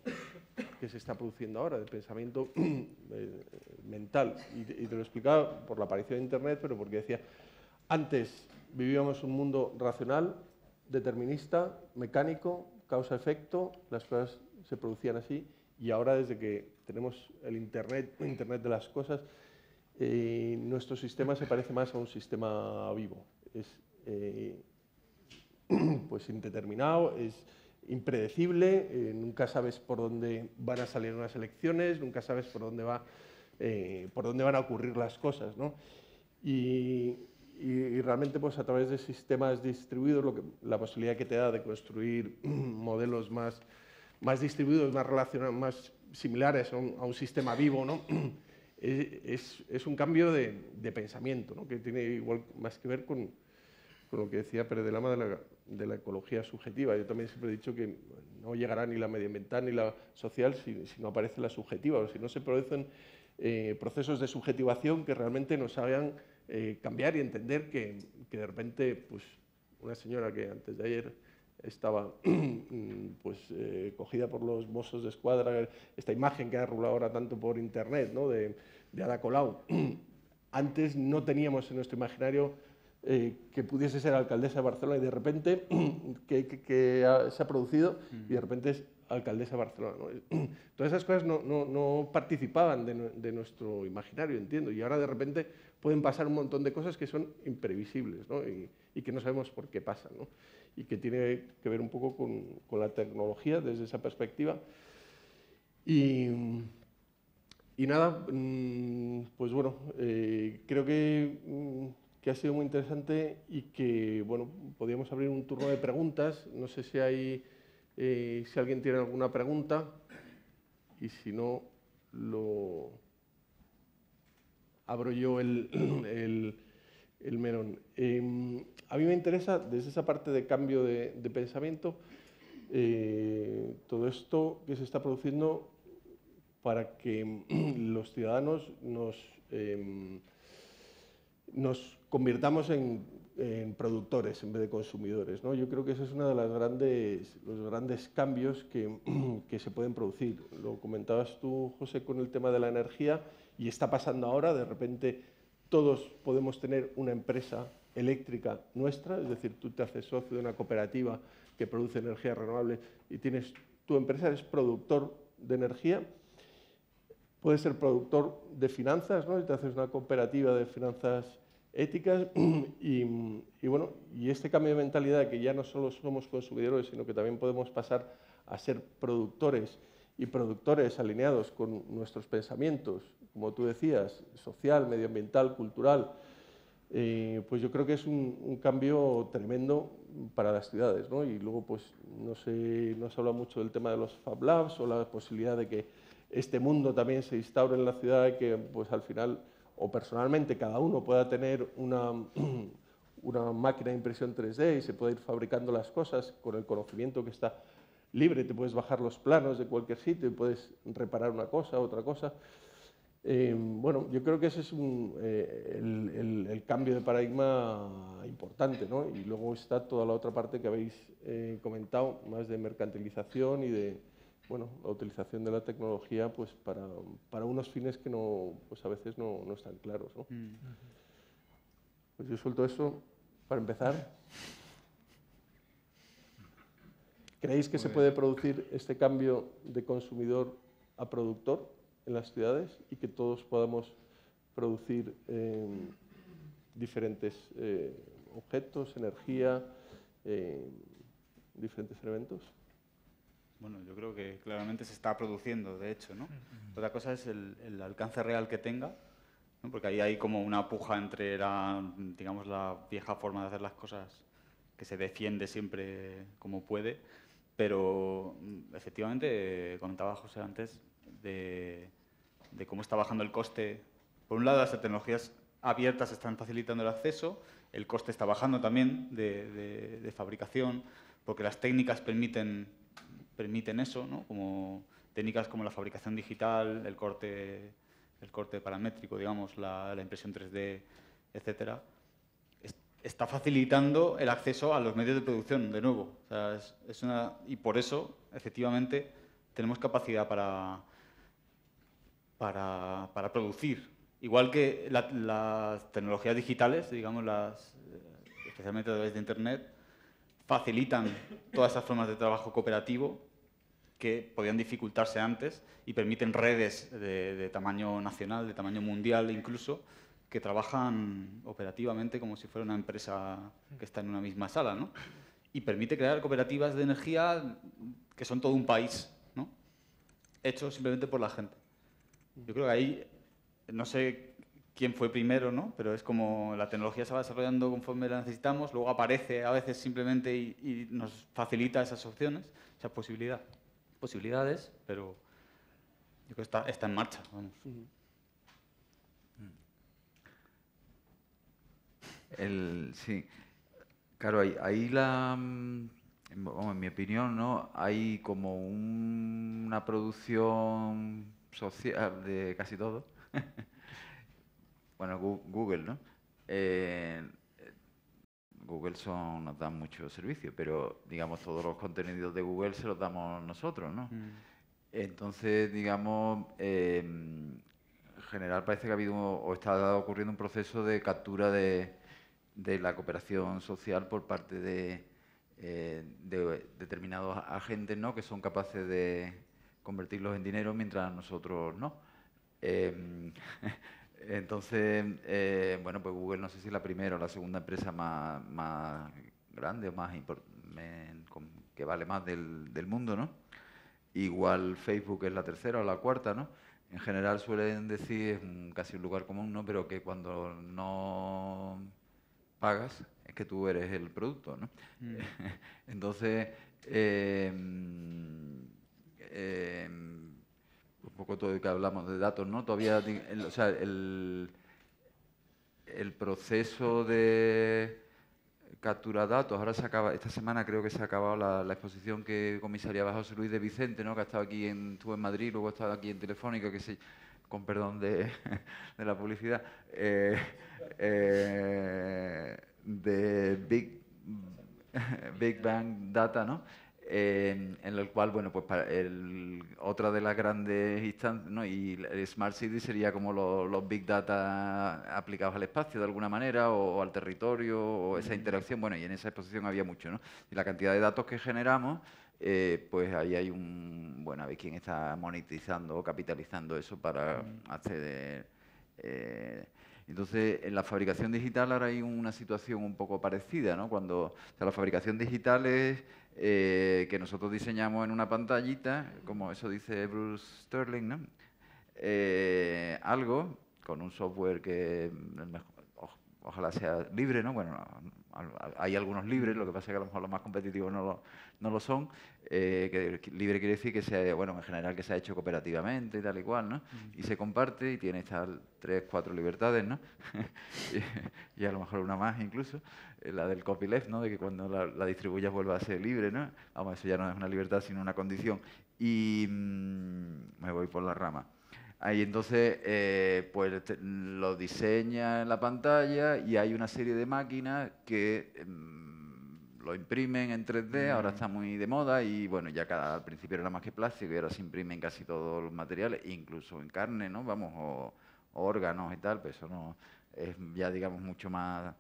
que se está produciendo ahora, de pensamiento mental. Y te lo explicaba por la aparición de Internet, pero porque decía, antes vivíamos un mundo racional, determinista, mecánico, causa-efecto, las cosas se producían así, y ahora desde que tenemos el Internet de las cosas, nuestro sistema se parece más a un sistema vivo. Es pues indeterminado, es impredecible, nunca sabes por dónde van a salir unas elecciones, nunca sabes por dónde van a ocurrir las cosas, ¿no? Y realmente, pues a través de sistemas distribuidos, la posibilidad que te da de construir modelos más distribuidos, más relacionados, más similares a un sistema vivo, ¿no? Es un cambio de pensamiento, ¿no? Que tiene igual más que ver con lo que decía Pérez de Lama de la ecología subjetiva. Yo también siempre he dicho que no llegará ni la medioambiental ni la social si no aparece la subjetiva, o si no se producen procesos de subjetivación que realmente nos hagan cambiar y entender que de repente, pues, una señora que antes de ayer estaba pues, cogida por los Mossos de Escuadra, esta imagen que ha rulado ahora tanto por internet, ¿no? de Ada Colau. Antes no teníamos en nuestro imaginario que pudiese ser alcaldesa de Barcelona, y de repente se ha producido y de repente es alcaldesa de Barcelona, ¿no? Todas esas cosas no participaban de nuestro imaginario, entiendo, y ahora de repente pueden pasar un montón de cosas que son imprevisibles, ¿no? y que no sabemos por qué pasan, ¿no? Y que tiene que ver un poco con la tecnología desde esa perspectiva. Y nada, pues bueno, creo que ha sido muy interesante y que, bueno, podríamos abrir un turno de preguntas. No sé si alguien tiene alguna pregunta, y si no, abro yo el melón. A mí me interesa, desde esa parte de cambio de pensamiento, todo esto que se está produciendo para que los ciudadanos nos convirtamos en productores en vez de consumidores, ¿no? Yo creo que ese es uno de los grandes cambios que se pueden producir. Lo comentabas tú, José, con el tema de la energía, y está pasando ahora. De repente todos podemos tener una empresa eléctrica nuestra, es decir, tú te haces socio de una cooperativa que produce energía renovable y tienes tu empresa, eres productor de energía. Puedes ser productor de finanzas, ¿no? Y te haces una cooperativa de finanzas éticas y bueno, y este cambio de mentalidad de que ya no solo somos consumidores, sino que también podemos pasar a ser productores, y productores alineados con nuestros pensamientos, como tú decías, social, medioambiental, cultural, pues yo creo que es un cambio tremendo para las ciudades, ¿no? Y luego, pues, no se habla mucho del tema de los Fab Labs o la posibilidad de que este mundo también se instaure en la ciudad y que, pues, al final, o personalmente, cada uno pueda tener una máquina de impresión 3D y se pueda ir fabricando las cosas con el conocimiento que está libre. Te puedes bajar los planos de cualquier sitio y puedes reparar una cosa, otra cosa. Bueno, yo creo que ese es el cambio de paradigma importante, ¿no? Y luego está toda la otra parte que habéis comentado, más de mercantilización y de, bueno, la utilización de la tecnología, pues para unos fines que pues a veces no están claros, ¿no? Pues yo suelto eso para empezar. ¿Creéis que se puede producir este cambio de consumidor a productor en las ciudades y que todos podamos producir diferentes objetos, energía, diferentes elementos? Bueno, yo creo que claramente se está produciendo, de hecho, ¿no? Otra cosa es el alcance real que tenga, ¿no? Porque ahí hay como una puja entre digamos, la vieja forma de hacer las cosas, que se defiende siempre como puede, pero efectivamente, comentaba José antes, de cómo está bajando el coste. Por un lado, las tecnologías abiertas están facilitando el acceso, el coste está bajando también de fabricación, porque las técnicas permiten eso, ¿no? Como técnicas como la fabricación digital, el corte paramétrico, digamos, la impresión 3D, etcétera, está facilitando el acceso a los medios de producción, de nuevo. O sea, y por eso, efectivamente, tenemos capacidad para producir. Igual que las tecnologías digitales, digamos, especialmente a través de Internet, facilitan todas esas formas de trabajo cooperativo que podían dificultarse antes y permiten redes de tamaño nacional, de tamaño mundial incluso, que trabajan operativamente como si fuera una empresa que está en una misma sala, ¿no? Y permite crear cooperativas de energía que son todo un país, ¿no? Hecho simplemente por la gente. Yo creo que ahí, no sé quién fue primero, ¿no? Pero es como la tecnología se va desarrollando conforme la necesitamos, luego aparece a veces simplemente y nos facilita esas opciones, esas posibilidades, pero yo creo que está en marcha, vamos. Sí, claro, ahí en mi opinión, ¿no? Hay como una producción social de casi todo. Bueno, Google, ¿no? Google nos da mucho servicio, pero digamos todos los contenidos de Google se los damos nosotros, ¿no? Entonces, digamos, en general parece que ha habido o está ocurriendo un proceso de captura de la cooperación social por parte de determinados agentes, ¿no? Que son capaces de convertirlos en dinero mientras nosotros no. Entonces, bueno, pues Google no sé si es la primera o la segunda empresa más grande o que vale más del mundo, ¿no? Igual Facebook es la tercera o la cuarta, ¿no? En general suelen decir, es casi un lugar común, ¿no? Pero que cuando no pagas es que tú eres el producto, ¿no? Entonces, un poco todo lo que hablamos de datos, ¿no? Todavía, o sea, el proceso de captura datos, ahora esta semana creo que se ha acabado la exposición que comisariaba José Luis de Vicente, ¿no? Que ha estado aquí estuvo en Madrid, luego ha estado aquí en Telefónica, con perdón de la publicidad, de Big Bang Data, ¿no? En el cual, bueno, pues otra de las grandes instancias, ¿no? Y el Smart City sería como los Big Data aplicados al espacio de alguna manera, o al territorio, o esa interacción. Bueno, y en esa exposición había mucho, ¿no? Y la cantidad de datos que generamos, pues ahí hay bueno, a ver quién está monetizando o capitalizando eso para acceder. Entonces, en la fabricación digital ahora hay una situación un poco parecida, ¿no? O sea, la fabricación digital es que nosotros diseñamos en una pantallita, como eso dice Bruce Sterling, ¿no? Algo con un software que ojalá sea libre, ¿no? Bueno, hay algunos libres, lo que pasa es que a lo mejor los más competitivos no lo son. Que libre quiere decir que sea, bueno, en general que se ha hecho cooperativamente y tal y cual, ¿no? Y se comparte y tiene estas 3, 4 libertades, ¿no? y a lo mejor una más incluso, la del copyleft, ¿no? De que cuando la distribuyas vuelva a ser libre, ¿no? Vamos, eso ya no es una libertad sino una condición. Y me voy por la rama. Ahí entonces pues lo diseña en la pantalla y hay una serie de máquinas que lo imprimen en 3D, ahora está muy de moda y bueno, ya al principio era más que plástico y ahora se imprimen casi todos los materiales, incluso en carne, ¿no? Vamos, o órganos y tal, pues eso no es ya digamos mucho más,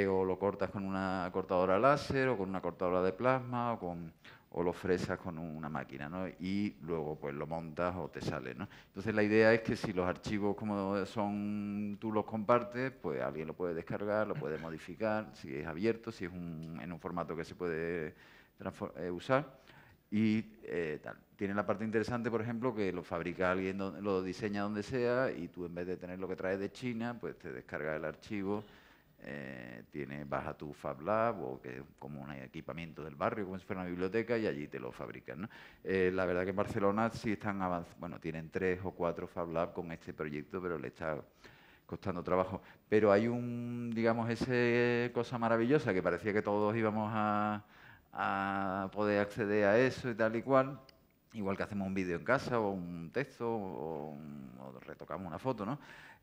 o lo cortas con una cortadora láser o con una cortadora de plasma o lo fresas con una máquina, ¿no? Y luego pues lo montas o te sale, ¿no? Entonces la idea es que si los archivos como tú los compartes, pues alguien lo puede descargar, lo puede modificar, si es abierto, si es en un formato que se puede usar y tal. Tiene la parte interesante, por ejemplo, que lo fabrica alguien, lo diseña donde sea y tú en vez de tener lo que traes de China, pues te descargas el archivo. Vas a tu Fab Lab o que es como un equipamiento del barrio, como si fuera una biblioteca y allí te lo fabrican, ¿no? La verdad que en Barcelona sí están avanzando, bueno, tienen 3 o 4 Fab Lab con este proyecto, pero le está costando trabajo. Pero hay digamos, esa cosa maravillosa que parecía que todos íbamos a poder acceder a eso y tal y cual. Igual que hacemos un vídeo en casa o un texto o retocamos una foto, ¿no?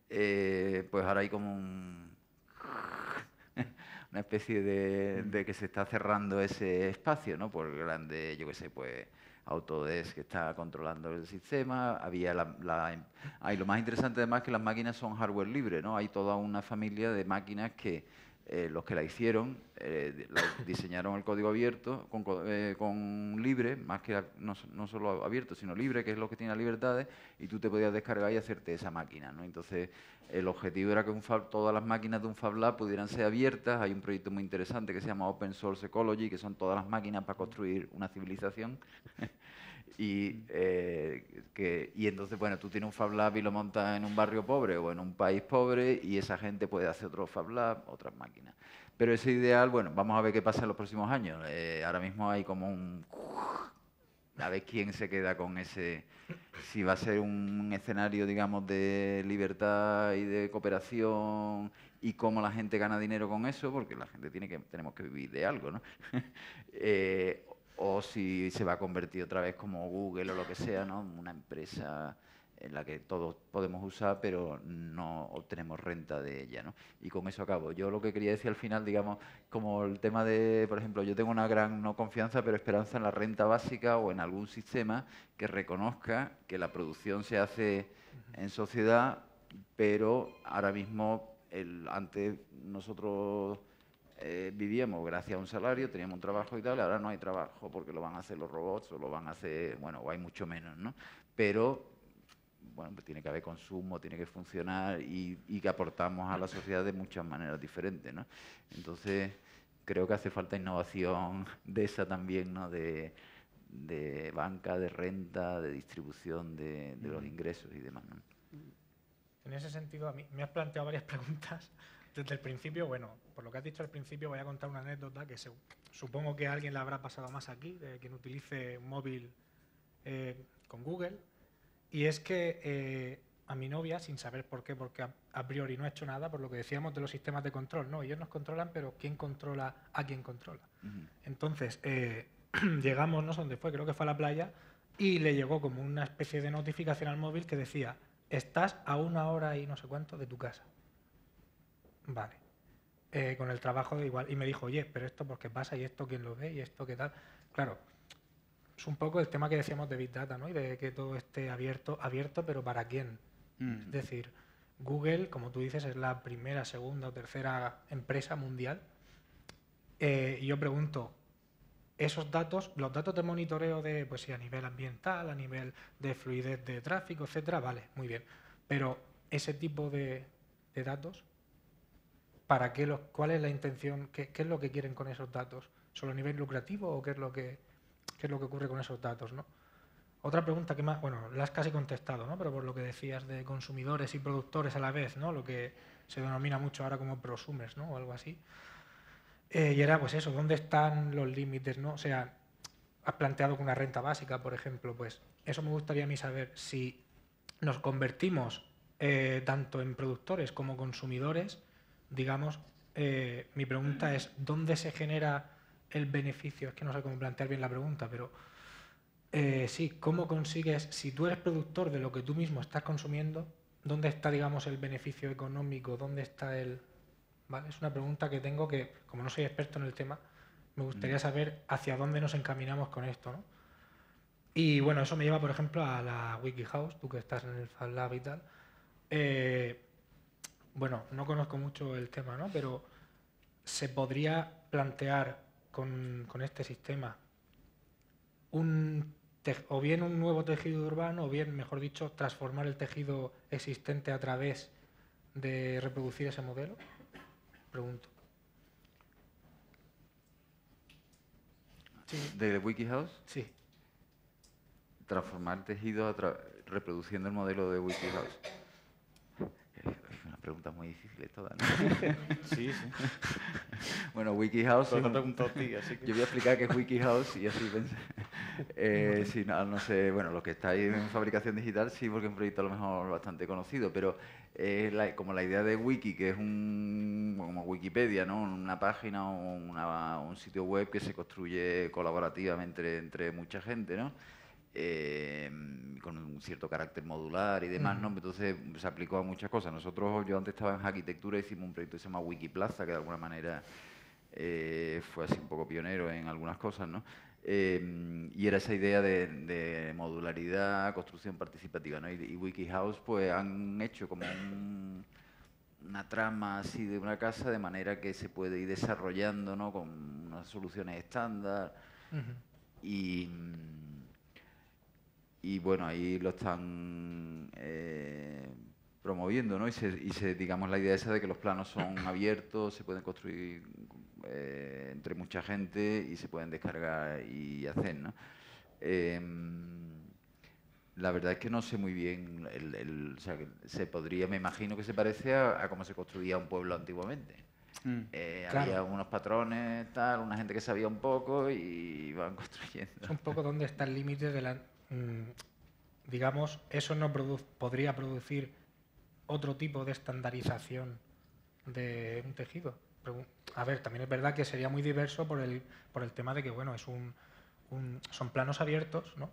Pues ahora hay como una especie de que se está cerrando ese espacio, ¿no? Por grande, yo qué sé, pues Autodesk que está controlando el sistema. Había lo más interesante además es que las máquinas son hardware libre, ¿no? Hay toda una familia de máquinas que los que la hicieron diseñaron el código abierto con libre, más que no solo abierto, sino libre, que es lo que tiene las libertades, y tú te podías descargar y hacerte esa máquina, ¿no? Entonces, el objetivo era que todas las máquinas de un Fab Lab pudieran ser abiertas. Hay un proyecto muy interesante que se llama Open Source Ecology, que son todas las máquinas para construir una civilización. Y entonces, bueno, tú tienes un Fab Lab y lo montas en un barrio pobre o en un país pobre, y esa gente puede hacer otro Fab Lab, otras máquinas. Pero ese ideal, bueno, vamos a ver qué pasa en los próximos años. Ahora mismo hay como a ver quién se queda con ese, si va a ser un escenario, digamos, de libertad y de cooperación, y cómo la gente gana dinero con eso, porque la gente tenemos que vivir de algo, ¿no? O si se va a convertir otra vez como Google o lo que sea, ¿no? Una empresa en la que todos podemos usar, pero no obtenemos renta de ella, ¿no? Y con eso acabo. Yo lo que quería decir al final, digamos, como el tema de, por ejemplo, yo tengo una gran, no confianza, pero esperanza en la renta básica o en algún sistema que reconozca que la producción se hace en sociedad, pero ahora mismo, antes nosotros vivíamos gracias a un salario, teníamos un trabajo y tal, ahora no hay trabajo porque lo van a hacer los robots o lo van a hacer, bueno, o hay mucho menos, ¿no? Pero bueno, pues tiene que haber consumo, tiene que funcionar, y que aportamos a la sociedad de muchas maneras diferentes, ¿no? Entonces, creo que hace falta innovación de esa también, ¿no? De banca, de renta, de distribución de los ingresos y demás, ¿no? En ese sentido, a mí me has planteado varias preguntas desde el principio. Bueno, por lo que has dicho al principio, voy a contar una anécdota que supongo que a alguien le habrá pasado más aquí, de quien utilice un móvil con Google. Y es que a mi novia, sin saber por qué, porque a priori no ha hecho nada, por lo que decíamos de los sistemas de control, ¿no? Ellos nos controlan, pero ¿quién controla a quién controla? Entonces, llegamos, no sé dónde fue, creo que fue a la playa, y le llegó como una especie de notificación al móvil que decía: estás a 1 hora y no sé cuánto de tu casa. Vale. Con el trabajo de igual. Y me dijo: oye, pero esto por qué pasa, y esto quién lo ve, y esto qué tal. Claro, es un poco el tema que decíamos de Big Data, ¿no? Y de que todo esté abierto, pero ¿para quién? Es decir, Google, como tú dices, es la primera, segunda o tercera empresa mundial. Y yo pregunto, esos datos, los datos de monitoreo de, pues sí, a nivel ambiental, a nivel de fluidez de tráfico, etcétera, vale, muy bien. Pero ese tipo de datos, ¿para qué cuál es la intención? ¿Qué es lo que quieren con esos datos? ¿Solo a nivel lucrativo o qué es lo que ocurre con esos datos, ¿no? Otra pregunta que más, bueno, la has casi contestado, ¿no? Pero por lo que decías de consumidores y productores a la vez, ¿no? Lo que se denomina mucho ahora como prosumers, ¿no? O algo así. Y era, pues eso, ¿dónde están los límites, ¿no? O sea, has planteado con una renta básica, por ejemplo, pues eso me gustaría a mí saber, si nos convertimos tanto en productores como consumidores, digamos, mi pregunta es, ¿dónde se genera el beneficio? Es que no sé cómo plantear bien la pregunta, pero sí, ¿cómo consigues, si tú eres productor de lo que tú mismo estás consumiendo, dónde está, digamos, el beneficio económico? ¿Dónde está el...? ¿Vale? Es una pregunta que tengo que, como no soy experto en el tema, me gustaría saber hacia dónde nos encaminamos con esto, ¿no? Y bueno, eso me lleva, por ejemplo, a la WikiHouse, tú que estás en el Fab Lab y tal. Bueno, no conozco mucho el tema, ¿no? Pero se podría plantear con este sistema o bien un nuevo tejido urbano, o bien, mejor dicho, transformar el tejido existente a través de reproducir ese modelo. Pregunto. Sí. ¿De WikiHouse? Sí. Transformar tejido reproduciendo el modelo de WikiHouse. Es una pregunta muy difícil toda, ¿no? Sí, sí. Bueno, WikiHouse... Te pregunto a ti, así que... Yo voy a explicar qué es WikiHouse y así pensé. Si no sé, bueno, los que estáis en fabricación digital sí, porque es un proyecto a lo mejor bastante conocido, pero como la idea de Wiki, que es como Wikipedia, ¿no? Una página o un sitio web que se construye colaborativamente entre mucha gente, ¿no? Con un cierto carácter modular y demás, ¿no? Entonces se aplicó a muchas cosas. Yo antes estaba en arquitectura, hicimos un proyecto que se llama Wikiplaza, que de alguna manera fue así un poco pionero en algunas cosas, ¿no? Y era esa idea de modularidad, construcción participativa, ¿no? Y WikiHouse pues han hecho como una trama así de una casa, de manera que se puede ir desarrollando, ¿no? Con unas soluciones estándar. Y bueno, ahí lo están promoviendo, ¿no? Digamos, la idea esa de que los planos son abiertos, se pueden construir entre mucha gente y se pueden descargar y hacer, ¿no? La verdad es que no sé muy bien, o sea, que se podría, me imagino que se parece a cómo se construía un pueblo antiguamente. Claro. Había unos patrones, tal, una gente que sabía un poco y iban construyendo. Es un poco donde está el límite de la... digamos, eso no podría producir otro tipo de estandarización de un tejido. A ver, también es verdad que sería muy diverso por el tema de que, bueno, son planos abiertos, ¿no?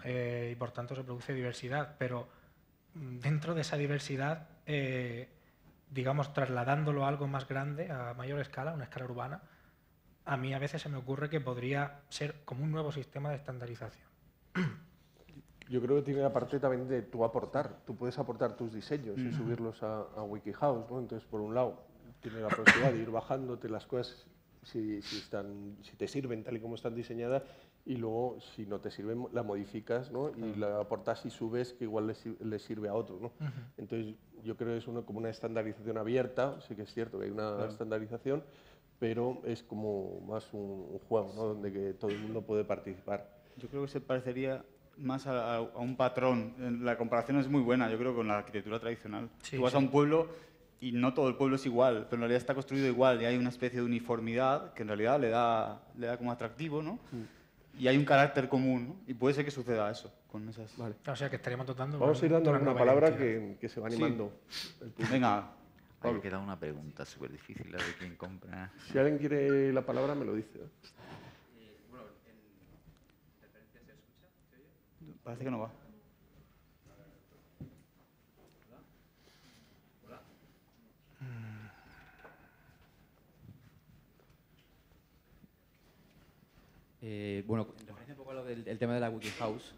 Y por tanto se produce diversidad, pero dentro de esa diversidad, digamos, trasladándolo a algo más grande, a mayor escala, una escala urbana, a mí a veces se me ocurre que podría ser como un nuevo sistema de estandarización. Yo creo que tiene la parte también de tú aportar. Tú puedes aportar tus diseños y subirlos a WikiHouse, ¿no? Entonces, por un lado, tiene la posibilidad de ir bajándote las cosas si te sirven tal y como están diseñadas, y luego, si no te sirven, la modificas, ¿no? Y la aportas y subes, que igual le sirve a otro, ¿no? Entonces, yo creo que es como una estandarización abierta. Sí que es cierto que hay una estandarización, pero es como más un juego, ¿no? Donde que todo el mundo puede participar. Yo creo que se parecería más a un patrón. La comparación es muy buena, yo creo, con la arquitectura tradicional. Sí, Tú vas a un pueblo y no todo el pueblo es igual, pero en realidad está construido igual y hay una especie de uniformidad que en realidad le da como atractivo, ¿no? Y hay un carácter común, ¿no? Y puede ser que suceda eso con esas... Vale. O sea, que estaríamos dotando... Vamos a ir dando una alguna nueva palabra identidad. que se va animando. El público. Venga, Ahí queda una pregunta súper difícil, la de quién compra. Si alguien quiere la palabra, me lo dice. parece que no va. Bueno, en referencia un poco a lo del tema de la WikiHouse,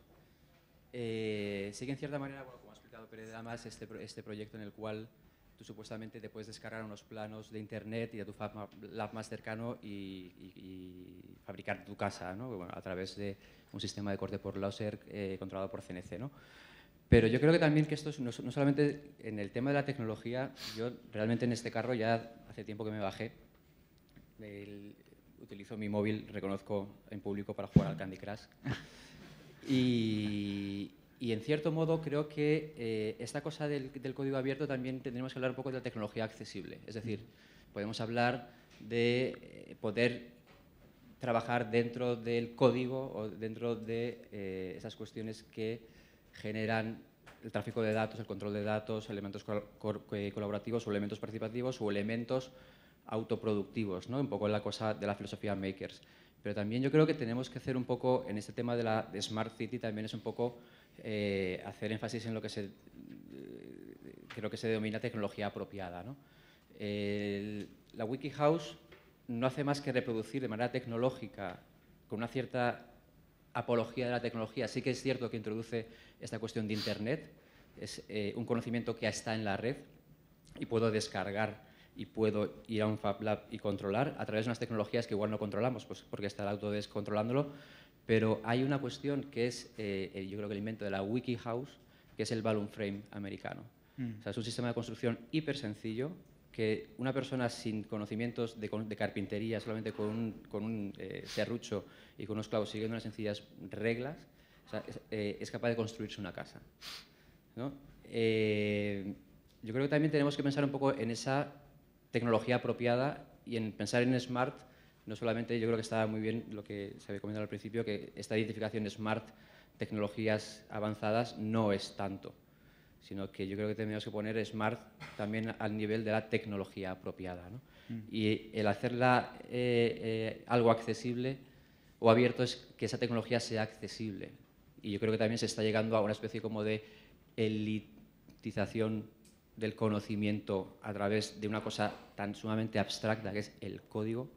sí que en cierta manera, bueno, como ha explicado Pérez, además este proyecto en el cual tú supuestamente te puedes descargar unos planos de internet y de tu Fab Lab más cercano y fabricar tu casa, ¿no? Bueno, a través de un sistema de corte por láser controlado por CNC, ¿no? Pero yo creo que también que esto es no solamente en el tema de la tecnología. Yo realmente en este carro ya hace tiempo que me bajé. Utilizo mi móvil, reconozco en público, para jugar al Candy Crush. Y en cierto modo creo que esta cosa del código abierto también tendremos que hablar un poco de la tecnología accesible. Es decir, podemos hablar de poder trabajar dentro del código o dentro de esas cuestiones que generan el tráfico de datos, el control de datos, elementos colaborativos o elementos participativos o elementos autoproductivos, ¿no? Un poco la cosa de la filosofía makers. Pero también yo creo que tenemos que hacer un poco, en este tema de Smart City, también es un poco hacer énfasis en lo que creo que se denomina tecnología apropiada, ¿no? La WikiHouse no hace más que reproducir de manera tecnológica, con una cierta apología de la tecnología. Sí que es cierto que introduce esta cuestión de Internet, es un conocimiento que ya está en la red y puedo descargar y puedo ir a un Fab Lab y controlar a través de unas tecnologías que igual no controlamos, pues porque está el Autodesk controlándolo, pero hay una cuestión que es, yo creo que el invento de la WikiHouse, que es el balloon frame americano. O sea, es un sistema de construcción hiper sencillo que una persona sin conocimientos de carpintería, solamente con un serrucho y con unos clavos, siguiendo unas sencillas reglas, o sea, es capaz de construirse una casa, ¿no? Yo creo que también tenemos que pensar un poco en esa tecnología apropiada y en pensar en Smart. No solamente, yo creo que estaba muy bien lo que se había comentado al principio, que esta identificación de Smart, tecnologías avanzadas, no es tanto, sino que yo creo que tenemos que poner Smart también al nivel de la tecnología apropiada, ¿no? Y el hacerla algo accesible o abierto es que esa tecnología sea accesible. Y yo creo que también se está llegando a una especie como de elitización del conocimiento a través de una cosa tan sumamente abstracta que es el código,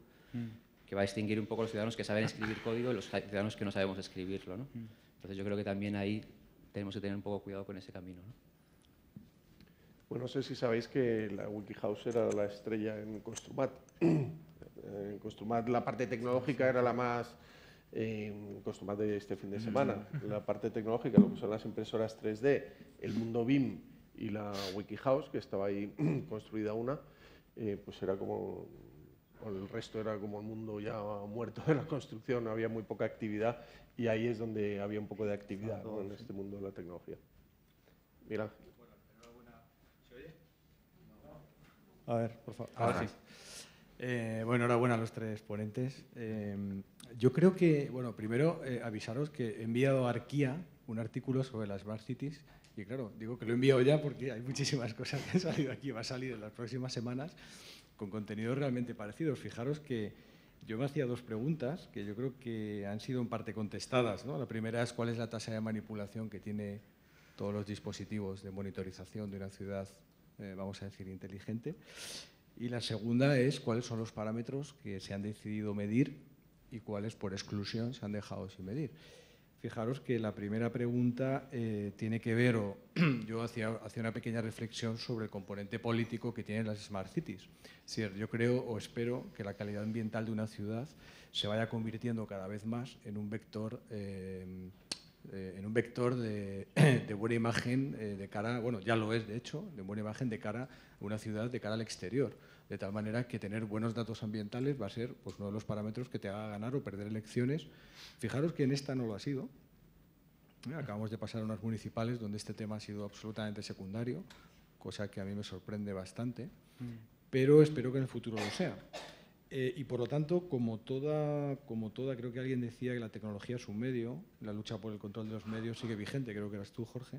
que va a distinguir un poco los ciudadanos que saben escribir código y los ciudadanos que no sabemos escribirlo, ¿no? Entonces yo creo que también ahí tenemos que tener un poco cuidado con ese camino, ¿no? Bueno, no sé si sabéis que la WikiHouse era la estrella en Construmat. En Construmat la parte tecnológica era la más... Construmat de este fin de semana. La parte tecnológica, lo que son las impresoras 3D, el mundo BIM y la WikiHouse, que estaba ahí construida una, pues era como... El resto era como el mundo ya muerto de la construcción, había muy poca actividad y ahí es donde había un poco de actividad, ¿no?, en este mundo de la tecnología. Mira. A ver, por favor. Ahora sí. Bueno, enhorabuena a los tres ponentes. Yo creo que, bueno, primero avisaros que he enviado a Arquía un artículo sobre las Smart Cities y claro, digo que lo he enviado ya porque hay muchísimas cosas que han salido aquí, va a salir en las próximas semanas con contenidos realmente parecidos. Fijaros que yo me hacía dos preguntas que yo creo que han sido en parte contestadas, ¿no? La primera es cuál es la tasa de manipulación que tiene todos los dispositivos de monitorización de una ciudad, vamos a decir, inteligente. Y la segunda es cuáles son los parámetros que se han decidido medir y cuáles por exclusión se han dejado sin medir. Fijaros que la primera pregunta tiene que ver, o yo hacía una pequeña reflexión sobre el componente político que tienen las Smart Cities. Es decir, yo creo o espero que la calidad ambiental de una ciudad se vaya convirtiendo cada vez más en un vector de buena imagen de cara, bueno, ya lo es de hecho, de buena imagen de cara a una ciudad, de cara al exterior. De tal manera que tener buenos datos ambientales va a ser pues, uno de los parámetros que te haga ganar o perder elecciones. Fijaros que en esta no lo ha sido. Acabamos de pasar a unas municipales donde este tema ha sido absolutamente secundario, cosa que a mí me sorprende bastante, pero espero que en el futuro lo sea. Y por lo tanto, como toda, creo que alguien decía que la tecnología es un medio, la lucha por el control de los medios sigue vigente, creo que eras tú, Jorge.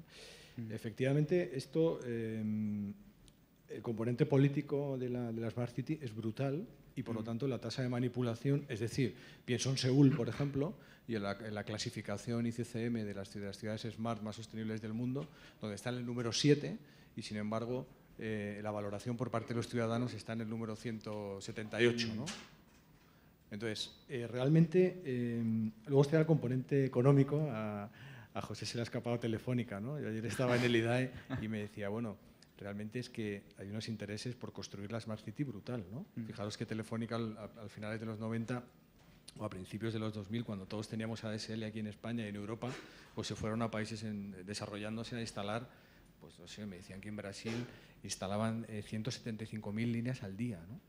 Efectivamente, esto, el componente político de la Smart City es brutal y por lo tanto la tasa de manipulación, es decir, pienso en Seúl, por ejemplo, y en la clasificación ICCM de las ciudades smart más sostenibles del mundo, donde está en el número 7 y sin embargo la valoración por parte de los ciudadanos está en el número 178, ¿no? Entonces, realmente, luego está el componente económico. A José se le ha escapado Telefónica, ¿no? Yo ayer estaba en el IDAE y me decía, bueno, realmente es que hay unos intereses por construir la Smart City brutal, ¿no? Fijaros que Telefónica al finales de los 90 o a principios de los 2000, cuando todos teníamos ADSL aquí en España y en Europa, pues se fueron a países desarrollándose a instalar, pues no sé, me decían que en Brasil instalaban 175.000 líneas al día, ¿no?,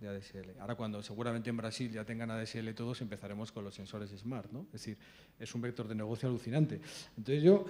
de ADSL. Ahora cuando seguramente en Brasil ya tengan ADSL todos, empezaremos con los sensores Smart, ¿no? Es decir, es un vector de negocio alucinante. Entonces yo,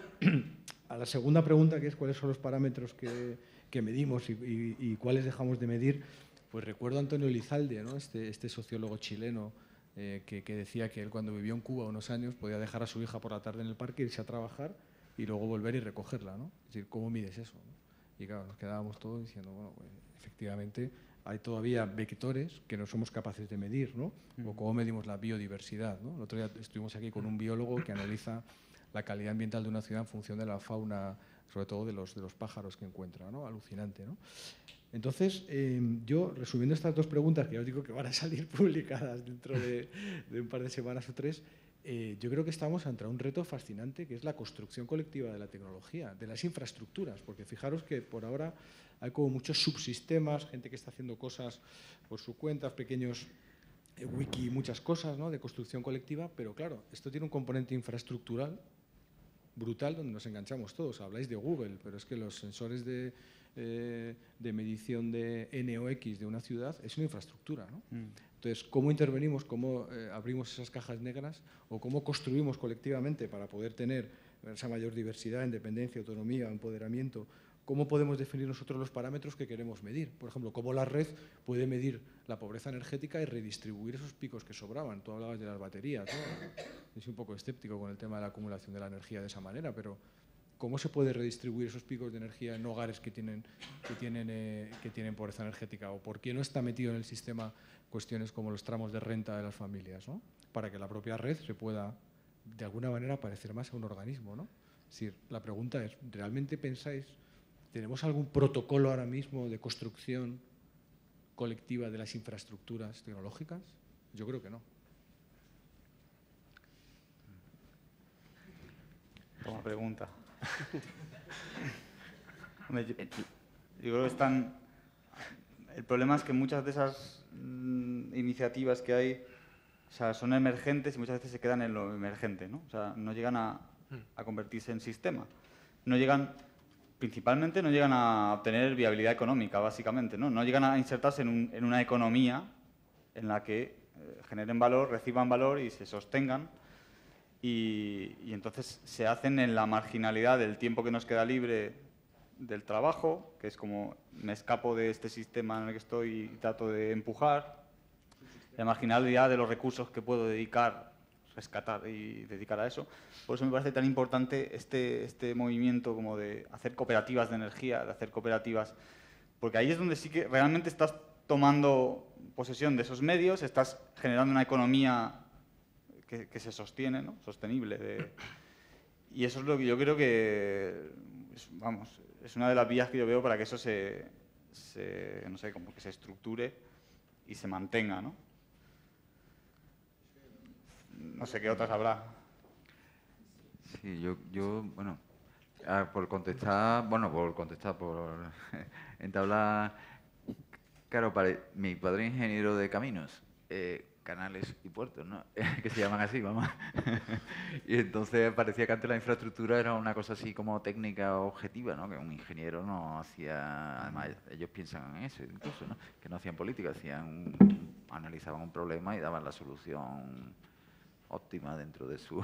a la segunda pregunta, que es cuáles son los parámetros que medimos y cuáles dejamos de medir, pues recuerdo a Antonio Elizalde, ¿no?, este sociólogo chileno que decía que él cuando vivió en Cuba unos años podía dejar a su hija por la tarde en el parque, irse a trabajar y luego volver y recogerla, ¿no? Es decir, ¿cómo mides eso, ¿no? Y claro, nos quedábamos todos diciendo, bueno, pues, efectivamente hay todavía vectores que no somos capaces de medir, ¿no? O cómo medimos la biodiversidad, ¿no? El otro día estuvimos aquí con un biólogo que analiza la calidad ambiental de una ciudad en función de la fauna, sobre todo de los pájaros que encuentra, ¿no? Alucinante, ¿no? Entonces, yo, resumiendo estas dos preguntas, que ya os digo que van a salir publicadas dentro de un par de semanas o tres, yo creo que estamos ante un reto fascinante, que es la construcción colectiva de la tecnología, de las infraestructuras, porque fijaros que por ahora hay como muchos subsistemas, gente que está haciendo cosas por su cuenta, pequeños wiki, muchas cosas, ¿no?, de construcción colectiva, pero claro, esto tiene un componente infraestructural brutal donde nos enganchamos todos. Habláis de Google, pero es que los sensores de medición de N o X de una ciudad es una infraestructura, ¿no? Entonces, ¿cómo intervenimos, cómo abrimos esas cajas negras o cómo construimos colectivamente para poder tener esa mayor diversidad, independencia, autonomía, empoderamiento? ¿Cómo podemos definir nosotros los parámetros que queremos medir? Por ejemplo, ¿cómo la red puede medir la pobreza energética y redistribuir esos picos que sobraban? Tú hablabas de las baterías, ¿no? Yo soy un poco escéptico con el tema de la acumulación de la energía de esa manera, pero ¿cómo se puede redistribuir esos picos de energía en hogares que tienen pobreza energética? ¿O por qué no está metido en el sistema cuestiones como los tramos de renta de las familias, ¿no?, para que la propia red se pueda, de alguna manera, parecer más a un organismo, ¿no? Es decir, la pregunta es, ¿realmente pensáis, tenemos algún protocolo ahora mismo de construcción colectiva de las infraestructuras tecnológicas? Yo creo que no. Toma pregunta. Yo creo que están... El problema es que muchas de esas iniciativas que hay, o sea, son emergentes y muchas veces se quedan en lo emergente, ¿no? O sea, no llegan a convertirse en sistema. No llegan, principalmente, no llegan a obtener viabilidad económica, básicamente, ¿no? No llegan a insertarse en una economía en la que generen valor, reciban valor y se sostengan. Y entonces se hacen en la marginalidad del tiempo que nos queda libre del trabajo, que es como me escapo de este sistema en el que estoy y trato de empujar, la marginalidad de los recursos que puedo dedicar, rescatar y dedicar a eso. Por eso me parece tan importante este movimiento como de hacer cooperativas de energía, de hacer cooperativas, porque ahí es donde sí que realmente estás tomando posesión de esos medios, estás generando una economía que se sostiene, ¿no? Sostenible. Y eso es lo que yo creo que, vamos, es una de las vías que yo veo para que eso no sé, como que se estructure y se mantenga, ¿no? No sé qué otras habrá. Sí, yo bueno, por entablar, claro, mi padre es ingeniero de caminos, canales y puertos, ¿no? Que se llaman así, vamos. Y entonces parecía que antes la infraestructura era una cosa así como técnica objetiva, ¿no? Que un ingeniero no hacía, además ellos piensan en eso incluso, ¿no? Que no hacían política, analizaban un problema y daban la solución óptima dentro de su...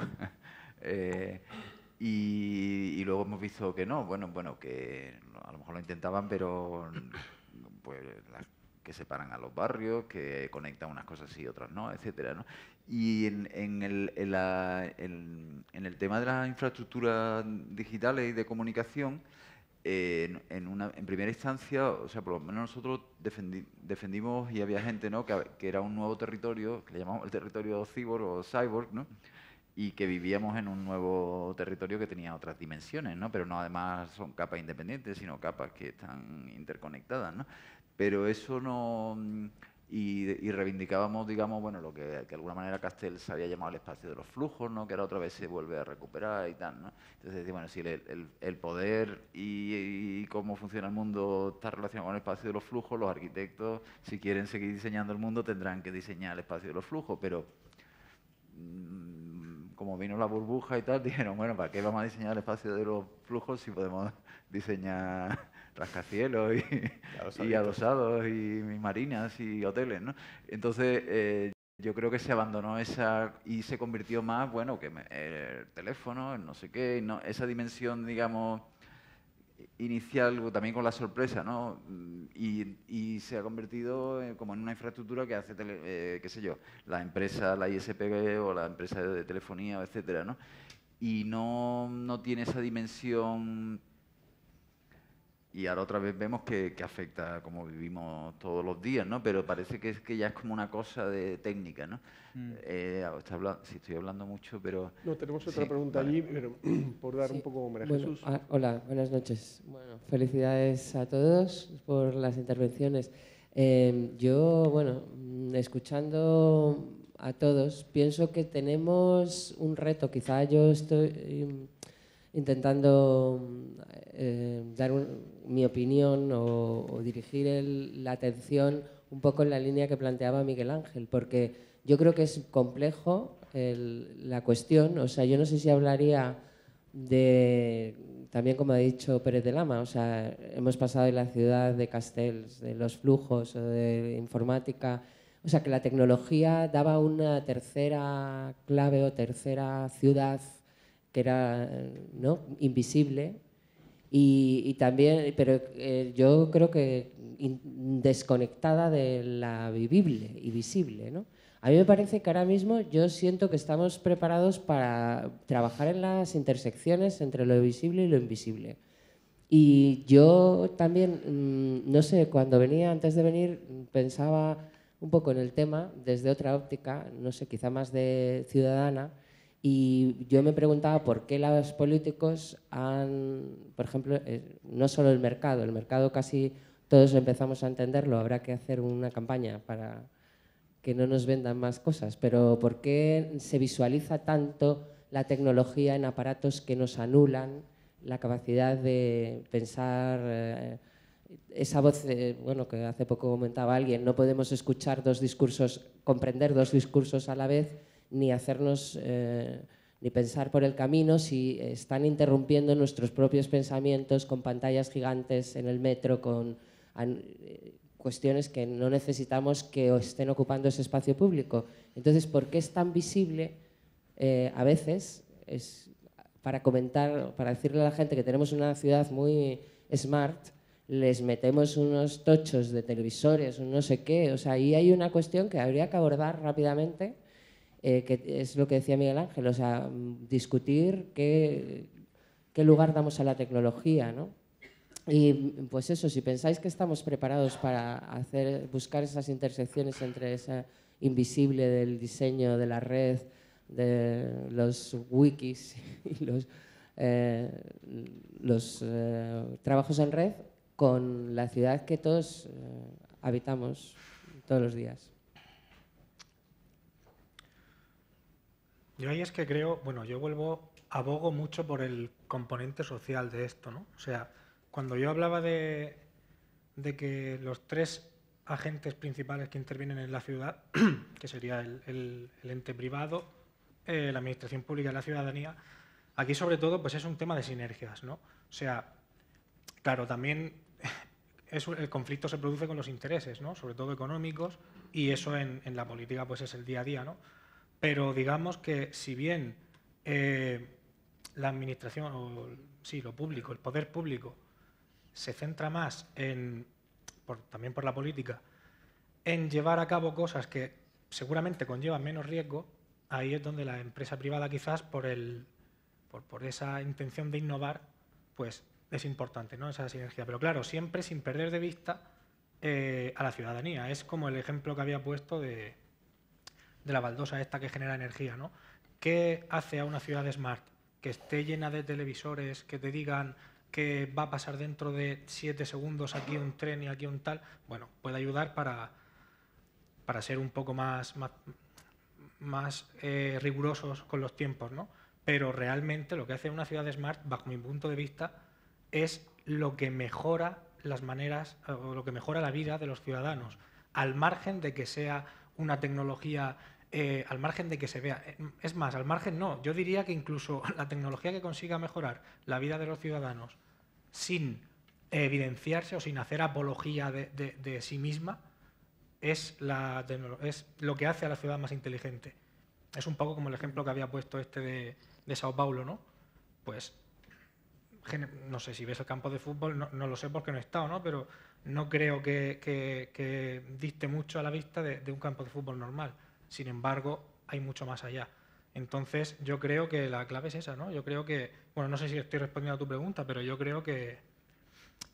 y luego hemos visto que no, bueno, que a lo mejor lo intentaban, pero pues que separan a los barrios, que conectan unas cosas y otras no, etcétera, ¿no? Y en el tema de las infraestructuras digitales y de comunicación, en primera instancia, o sea, por lo menos nosotros defendimos, y había gente, ¿no?, que era un nuevo territorio, que le llamamos el territorio cyborg, ¿no?, y que vivíamos en un nuevo territorio que tenía otras dimensiones, ¿no?, pero no además son capas independientes, sino capas que están interconectadas, ¿no? Pero eso no... Y reivindicábamos, digamos, bueno, lo que de alguna manera Castells había llamado el espacio de los flujos, ¿no?, que ahora otra vez se vuelve a recuperar y tal, ¿no? Entonces, bueno, si el poder y cómo funciona el mundo está relacionado con el espacio de los flujos, los arquitectos, si quieren seguir diseñando el mundo, tendrán que diseñar el espacio de los flujos, pero como vino la burbuja y tal, dijeron, bueno, ¿para qué vamos a diseñar el espacio de los flujos si podemos diseñar rascacielos y adosados y marinas y hoteles, ¿no? Entonces, yo creo que se abandonó esa y se convirtió más, bueno, que el teléfono, el no sé qué, no, esa dimensión, digamos, inicial, también con la sorpresa, ¿no? Y se ha convertido como en una infraestructura que hace, qué sé yo, la empresa, la ISP o la empresa de telefonía, etcétera, ¿no? Y no tiene esa dimensión. Y ahora otra vez vemos que afecta a cómo vivimos todos los días, ¿no? Pero parece que ya es como una cosa de técnica, ¿no? Sí, estoy hablando mucho, pero... No, tenemos otra pregunta allí, pero por dar un poco María Jesús. Hola, buenas noches. Bueno, felicidades a todos por las intervenciones. Yo, bueno, escuchando a todos, pienso que tenemos un reto. Quizá yo estoy intentando dar mi opinión o dirigir la atención un poco en la línea que planteaba Miguel Ángel, porque yo creo que es complejo la cuestión. O sea, yo no sé si hablaría de, también como ha dicho Pérez de Lama, o sea, hemos pasado de la ciudad de Castells, de los flujos o de informática, o sea, que la tecnología daba una tercera clave o tercera ciudad que era, ¿no?, invisible y también, pero yo creo que desconectada de la vivible y visible, ¿no? A mí me parece que ahora mismo yo siento que estamos preparados para trabajar en las intersecciones entre lo visible y lo invisible. Y yo también, no sé, cuando venía, antes de venir, pensaba un poco en el tema desde otra óptica, no sé, quizá más de ciudadana. Y yo me preguntaba por qué los políticos han, por ejemplo, no solo el mercado casi todos empezamos a entenderlo, habrá que hacer una campaña para que no nos vendan más cosas, pero por qué se visualiza tanto la tecnología en aparatos que nos anulan la capacidad de pensar esa voz, bueno, que hace poco comentaba alguien, no podemos escuchar dos discursos, comprender dos discursos a la vez, ni hacernos, ni pensar por el camino si están interrumpiendo nuestros propios pensamientos con pantallas gigantes en el metro, con cuestiones que no necesitamos que estén ocupando ese espacio público. Entonces, ¿por qué es tan visible? A veces, es para comentar, para decirle a la gente que tenemos una ciudad muy smart, les metemos unos tochos de televisores, un no sé qué. O sea, ahí hay una cuestión que habría que abordar rápidamente, que es lo que decía Miguel Ángel, o sea, discutir qué lugar damos a la tecnología, ¿no? Y pues eso, si pensáis que estamos preparados para buscar esas intersecciones entre esa invisible del diseño de la red, de los wikis y los trabajos en red, con la ciudad que todos habitamos todos los días. Yo ahí es que creo, bueno, yo abogo mucho por el componente social de esto, ¿no? O sea, cuando yo hablaba de que los tres agentes principales que intervienen en la ciudad, que sería el ente privado, la administración pública y la ciudadanía, aquí sobre todo pues es un tema de sinergias, ¿no? O sea, claro, también el conflicto se produce con los intereses, ¿no? Sobre todo económicos, y eso en la política pues es el día a día, ¿no? Pero digamos que si bien la administración, lo público, el poder público, se centra más también por la política, en llevar a cabo cosas que seguramente conllevan menos riesgo, ahí es donde la empresa privada quizás por esa intención de innovar, pues es importante, ¿no? Esa sinergia. Pero claro, siempre sin perder de vista a la ciudadanía. Es como el ejemplo que había puesto de la baldosa esta que genera energía, ¿no? ¿Qué hace a una ciudad smart? Que esté llena de televisores, que te digan que va a pasar dentro de 7 segundos aquí un tren y aquí un tal. Bueno, puede ayudar para ser un poco más rigurosos con los tiempos, ¿no? Pero realmente lo que hace una ciudad smart, bajo mi punto de vista, es lo que mejora las maneras, o lo que mejora la vida de los ciudadanos, al margen de que sea una tecnología, al margen de que se vea. Es más, al margen no, yo diría que incluso la tecnología que consiga mejorar la vida de los ciudadanos sin evidenciarse o sin hacer apología de sí misma, es lo que hace a la ciudad más inteligente. Es un poco como el ejemplo que había puesto de Sao Paulo, ¿no? Pues, no sé si ves el campo de fútbol, no lo sé porque no he estado, ¿no? Pero no creo que diste mucho a la vista de un campo de fútbol normal. Sin embargo, hay mucho más allá. Entonces, yo creo que la clave es esa, ¿no? Yo creo que, bueno, no sé si estoy respondiendo a tu pregunta, pero yo creo que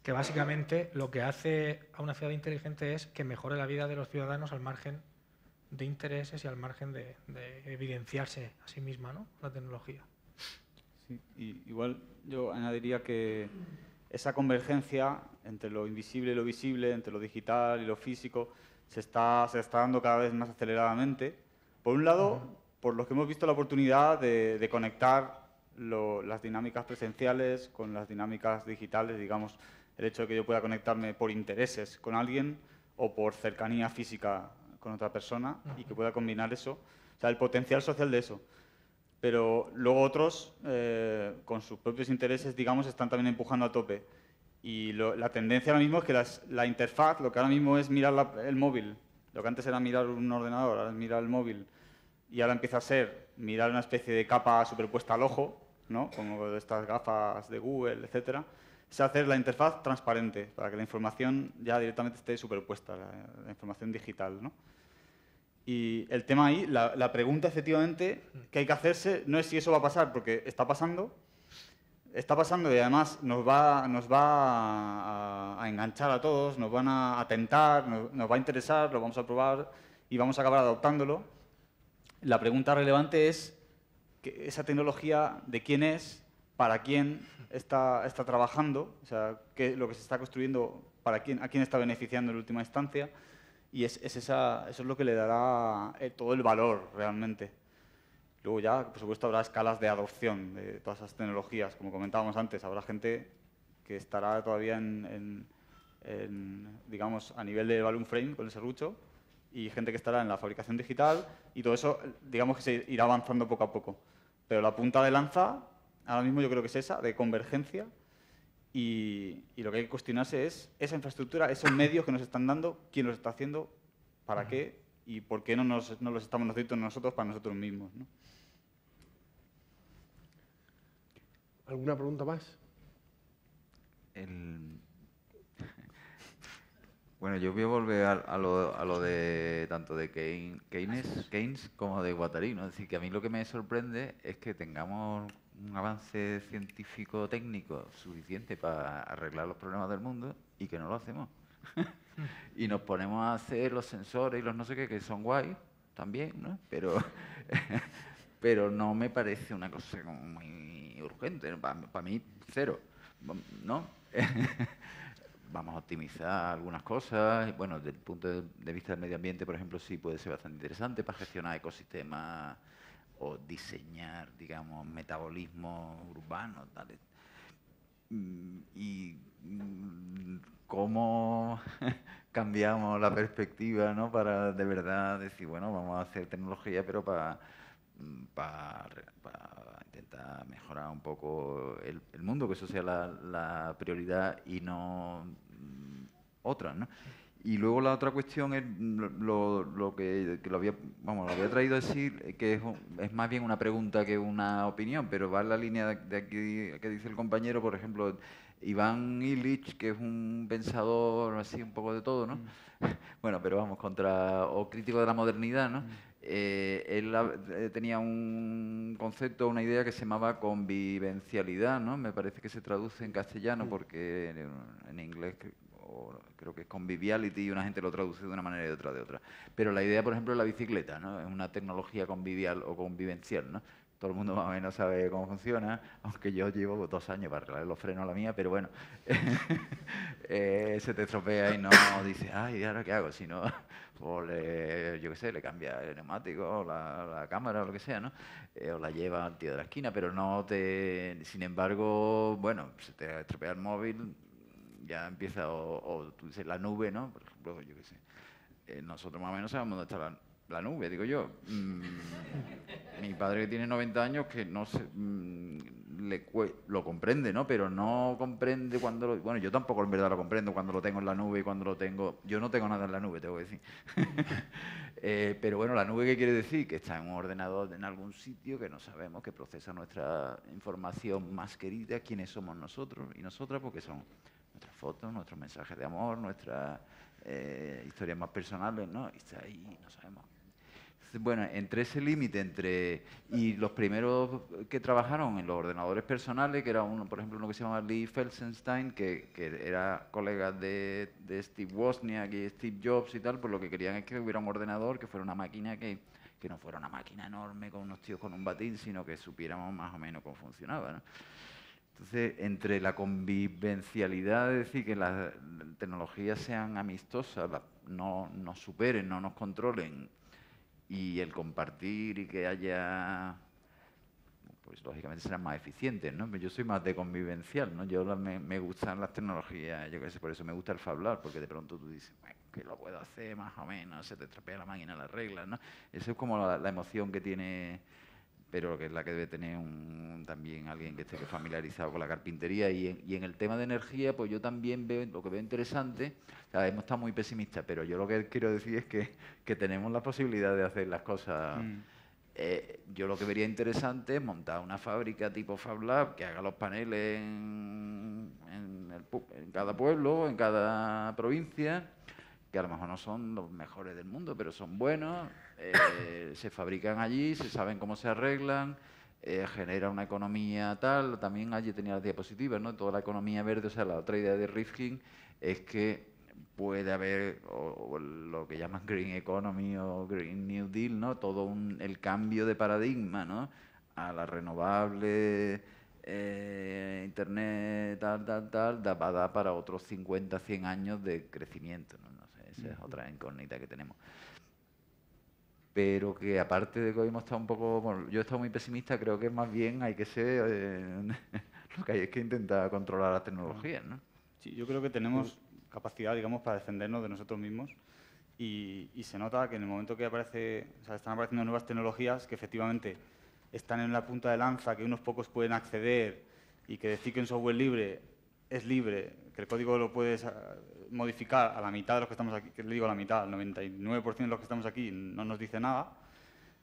básicamente lo que hace a una ciudad inteligente es que mejore la vida de los ciudadanos al margen de intereses y al margen de evidenciarse a sí misma, ¿no? La tecnología. Sí, y igual yo añadiría que esa convergencia entre lo invisible y lo visible, entre lo digital y lo físico, se está dando cada vez más aceleradamente. Por un lado, por los que hemos visto la oportunidad de conectar las dinámicas presenciales con las dinámicas digitales, digamos, el hecho de que yo pueda conectarme por intereses con alguien o por cercanía física con otra persona y que pueda combinar eso, o sea, el potencial social de eso. Pero luego otros, con sus propios intereses, digamos, están también empujando a tope. Y la tendencia ahora mismo es que la interfaz, lo que ahora mismo es mirar el móvil, lo que antes era mirar un ordenador, ahora es mirar el móvil, y ahora empieza a ser mirar una especie de capa superpuesta al ojo, ¿no? Como estas gafas de Google, etcétera, es hacer la interfaz transparente, para que la información ya directamente esté superpuesta, la información digital, ¿no? Y el tema ahí, la pregunta efectivamente que hay que hacerse no es si eso va a pasar, porque está pasando y además nos va a enganchar a todos, nos van a tentar, nos va a interesar, lo vamos a probar y vamos a acabar adoptándolo. La pregunta relevante es que esa tecnología de quién es, para quién está trabajando, o sea, lo que se está construyendo, a quién está beneficiando en última instancia. Y eso es lo que le dará todo el valor realmente. Luego ya, por supuesto, habrá escalas de adopción de todas esas tecnologías. Como comentábamos antes, habrá gente que estará todavía en digamos, a nivel de balloon frame con el serrucho, y gente que estará en la fabricación digital, y todo eso, digamos que se irá avanzando poco a poco. Pero la punta de lanza, ahora mismo yo creo que es esa, de convergencia, y lo que hay que cuestionarse es esa infraestructura, esos medios que nos están dando, quién los está haciendo, para qué, y por qué no los estamos haciendo nosotros para nosotros mismos, ¿no? ¿Alguna pregunta más? Bueno, yo voy a volver a lo de tanto de Keynes como de Guattari, ¿no? Es decir, que a mí lo que me sorprende es que tengamos un avance científico-técnico suficiente para arreglar los problemas del mundo y que no lo hacemos. Y nos ponemos a hacer los sensores y los no sé qué, que son guay también, ¿no? Pero no me parece una cosa como muy urgente. Para mí, cero, ¿no? Vamos a optimizar algunas cosas. Bueno, desde el punto de vista del medio ambiente, por ejemplo, sí puede ser bastante interesante para gestionar ecosistemas o diseñar, digamos, metabolismo urbano, tal. Y cómo cambiamos la perspectiva, ¿no? Para de verdad decir, bueno, vamos a hacer tecnología, pero para intentar mejorar un poco el mundo, que eso sea la prioridad y no otra, ¿no? Y luego la otra cuestión es lo que lo había traído a decir, que es más bien una pregunta que una opinión, pero va en la línea de aquí que dice el compañero, por ejemplo, Iván Illich, que es un pensador así un poco de todo, ¿no? Bueno, pero vamos, o crítico de la modernidad, ¿no? Él tenía un concepto, una idea que se llamaba convivencialidad, ¿no? Me parece que se traduce en castellano porque en inglés creo que es conviviality y una gente lo traduce de una manera y otra de otra. Pero la idea, por ejemplo, de la bicicleta, ¿no? Es una tecnología convivial o convivencial, ¿no? Todo el mundo más o menos sabe cómo funciona, aunque yo llevo 2 años para arreglar los frenos a la mía, pero bueno, se te estropea y no dices, ay, ¿y ahora qué hago? Sino, yo qué sé, le cambia el neumático, o la cámara o lo que sea, ¿no? O la lleva al tío de la esquina, pero sin embargo, bueno, se te estropea el móvil, ya empieza, o tú dices la nube, ¿no? Por ejemplo, yo qué sé, nosotros más o menos sabemos dónde está la nube, digo yo. Mi padre, que tiene 90 años, que no sé, lo comprende, ¿no? Pero no comprende cuando bueno, yo tampoco en verdad lo comprendo cuando lo tengo en la nube y cuando lo tengo. Yo no tengo nada en la nube, tengo que decir. Pero bueno, ¿la nube qué quiere decir? Que está en un ordenador en algún sitio que no sabemos, que procesa nuestra información más querida, quiénes somos nosotros y nosotras, porque son nuestras fotos, nuestros mensajes de amor, nuestras historias más personales, ¿no? Y está ahí, no sabemos. Bueno, entre ese límite, y los primeros que trabajaron en los ordenadores personales, que era por ejemplo, uno que se llamaba Lee Felsenstein, que era colega de Steve Wozniak y Steve Jobs y tal, pues lo que querían es que hubiera un ordenador que fuera una máquina que no fuera una máquina enorme con unos tíos con un batín, sino que supiéramos más o menos cómo funcionaba, ¿no? Entonces, entre la convivencialidad, es decir, que las tecnologías sean amistosas, no nos superen, no nos controlen, y el compartir y que haya, pues lógicamente serán más eficientes, ¿no? Yo soy más de convivencial, ¿no? Me gustan las tecnologías, yo qué sé, por eso me gusta el Fab Lab, porque de pronto tú dices, bueno, que lo puedo hacer más o menos, se te estropea la máquina, las reglas, ¿no? Eso es como la emoción que tiene, pero que es la que debe tener también alguien que esté familiarizado con la carpintería. Y en el tema de energía, pues yo también lo que veo interesante, o sea, hemos estado muy pesimistas, pero yo lo que quiero decir es que tenemos la posibilidad de hacer las cosas. Yo lo que vería interesante es montar una fábrica tipo Fab Lab que haga los paneles en cada pueblo, en cada provincia, que a lo mejor no son los mejores del mundo, pero son buenos, se fabrican allí, se saben cómo se arreglan, genera una economía tal. También allí tenía las diapositivas, ¿no? Toda la economía verde, o sea, la otra idea de Rifkin es que puede haber o lo que llaman Green Economy o Green New Deal, ¿no? Todo el cambio de paradigma, ¿no? A la renovable, Internet, tal, va a dar para otros 50, 100 años de crecimiento, ¿no? Esa es otra incógnita que tenemos. Pero que aparte de que hoy hemos estado un poco, bueno, yo he estado muy pesimista, creo que más bien hay que ser, lo que hay es que intentar controlar las tecnologías, ¿no? Sí, yo creo que tenemos capacidad, digamos, para defendernos de nosotros mismos. Y se nota que en el momento que están apareciendo nuevas tecnologías que efectivamente están en la punta de lanza, que unos pocos pueden acceder y que decir que un software libre es libre, que el código lo puedes modificar a la mitad de los que estamos aquí, que le digo a la mitad, el 99% de los que estamos aquí no nos dice nada,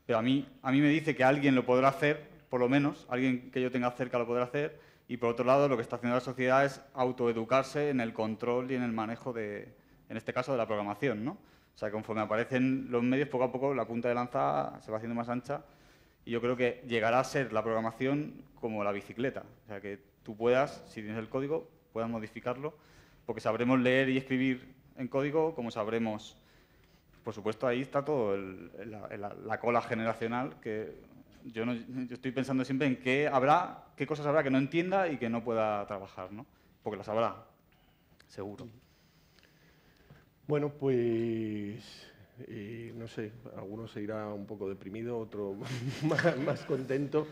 pero a mí me dice que alguien lo podrá hacer, por lo menos, alguien que yo tenga cerca lo podrá hacer, y por otro lado lo que está haciendo la sociedad es autoeducarse en el control y en el manejo en este caso, de la programación, ¿no? O sea, conforme aparecen los medios, poco a poco la punta de lanza se va haciendo más ancha y yo creo que llegará a ser la programación como la bicicleta. O sea, que tú puedas, si tienes el código, puedas modificarlo, porque sabremos leer y escribir en código, como sabremos... Por supuesto, ahí está todo la cola generacional, que yo estoy pensando siempre en qué cosas habrá que no entienda y que no pueda trabajar, ¿no? Porque las habrá, seguro. Bueno, pues no sé, alguno se irá un poco deprimido, otro más contento.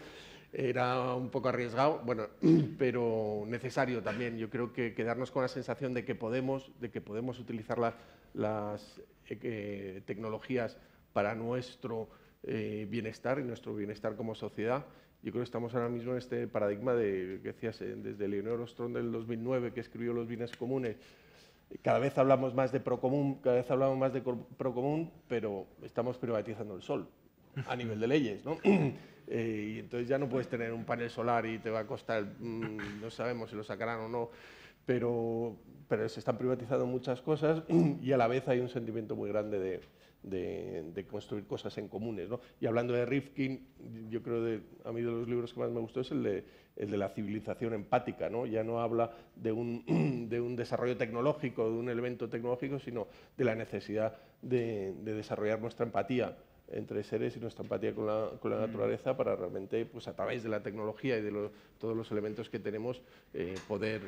Era un poco arriesgado, bueno, pero necesario también. Yo creo que quedarnos con la sensación de que podemos utilizar las tecnologías para nuestro bienestar y nuestro bienestar como sociedad. Yo creo que estamos ahora mismo en este paradigma que decías, desde Leonor Ostrom del 2009, que escribió Los bienes comunes. Cada vez hablamos más de procomún, pero estamos privatizando el sol a nivel de leyes, ¿no? Y entonces ya no puedes tener un panel solar y te va a costar, no sabemos si lo sacarán o no, pero se están privatizando muchas cosas y a la vez hay un sentimiento muy grande de construir cosas en comunes, ¿no? Y hablando de Rifkin, yo creo a mí de los libros que más me gustó es el de la civilización empática, ¿no? Ya no habla de un desarrollo tecnológico, de un elemento tecnológico, sino de la necesidad de desarrollar nuestra empatía entre seres y nuestra empatía con la naturaleza para realmente, pues a través de la tecnología y de todos los elementos que tenemos, poder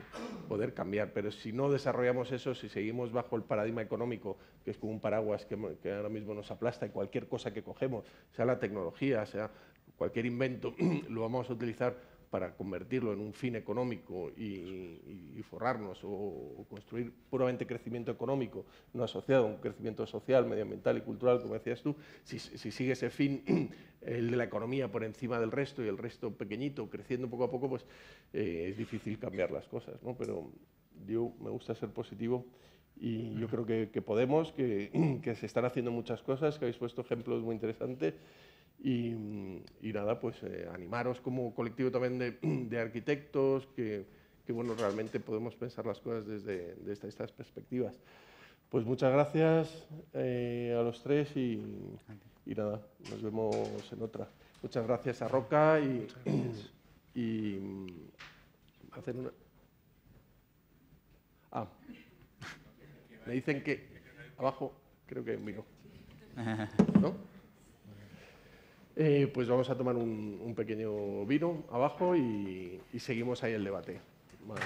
cambiar. Pero si no desarrollamos eso, si seguimos bajo el paradigma económico, que es como un paraguas que ahora mismo nos aplasta, y cualquier cosa que cogemos, sea la tecnología, sea cualquier invento, lo vamos a utilizar para convertirlo en un fin económico y forrarnos o construir puramente crecimiento económico, no asociado a un crecimiento social, medioambiental y cultural, como decías tú, si sigue ese fin, el de la economía por encima del resto y el resto pequeñito, creciendo poco a poco, pues es difícil cambiar las cosas, ¿no? Pero yo me gusta ser positivo y yo creo que podemos, que se están haciendo muchas cosas, que habéis puesto ejemplos muy interesantes. Y nada, pues animaros como colectivo también de arquitectos, que bueno, realmente podemos pensar las cosas desde estas perspectivas. Pues muchas gracias a los tres y nada, nos vemos en otra. Muchas gracias a Roca y hacer una... me dicen que abajo creo que vino, ¿no? Pues vamos a tomar un pequeño vino abajo y seguimos ahí el debate. Más.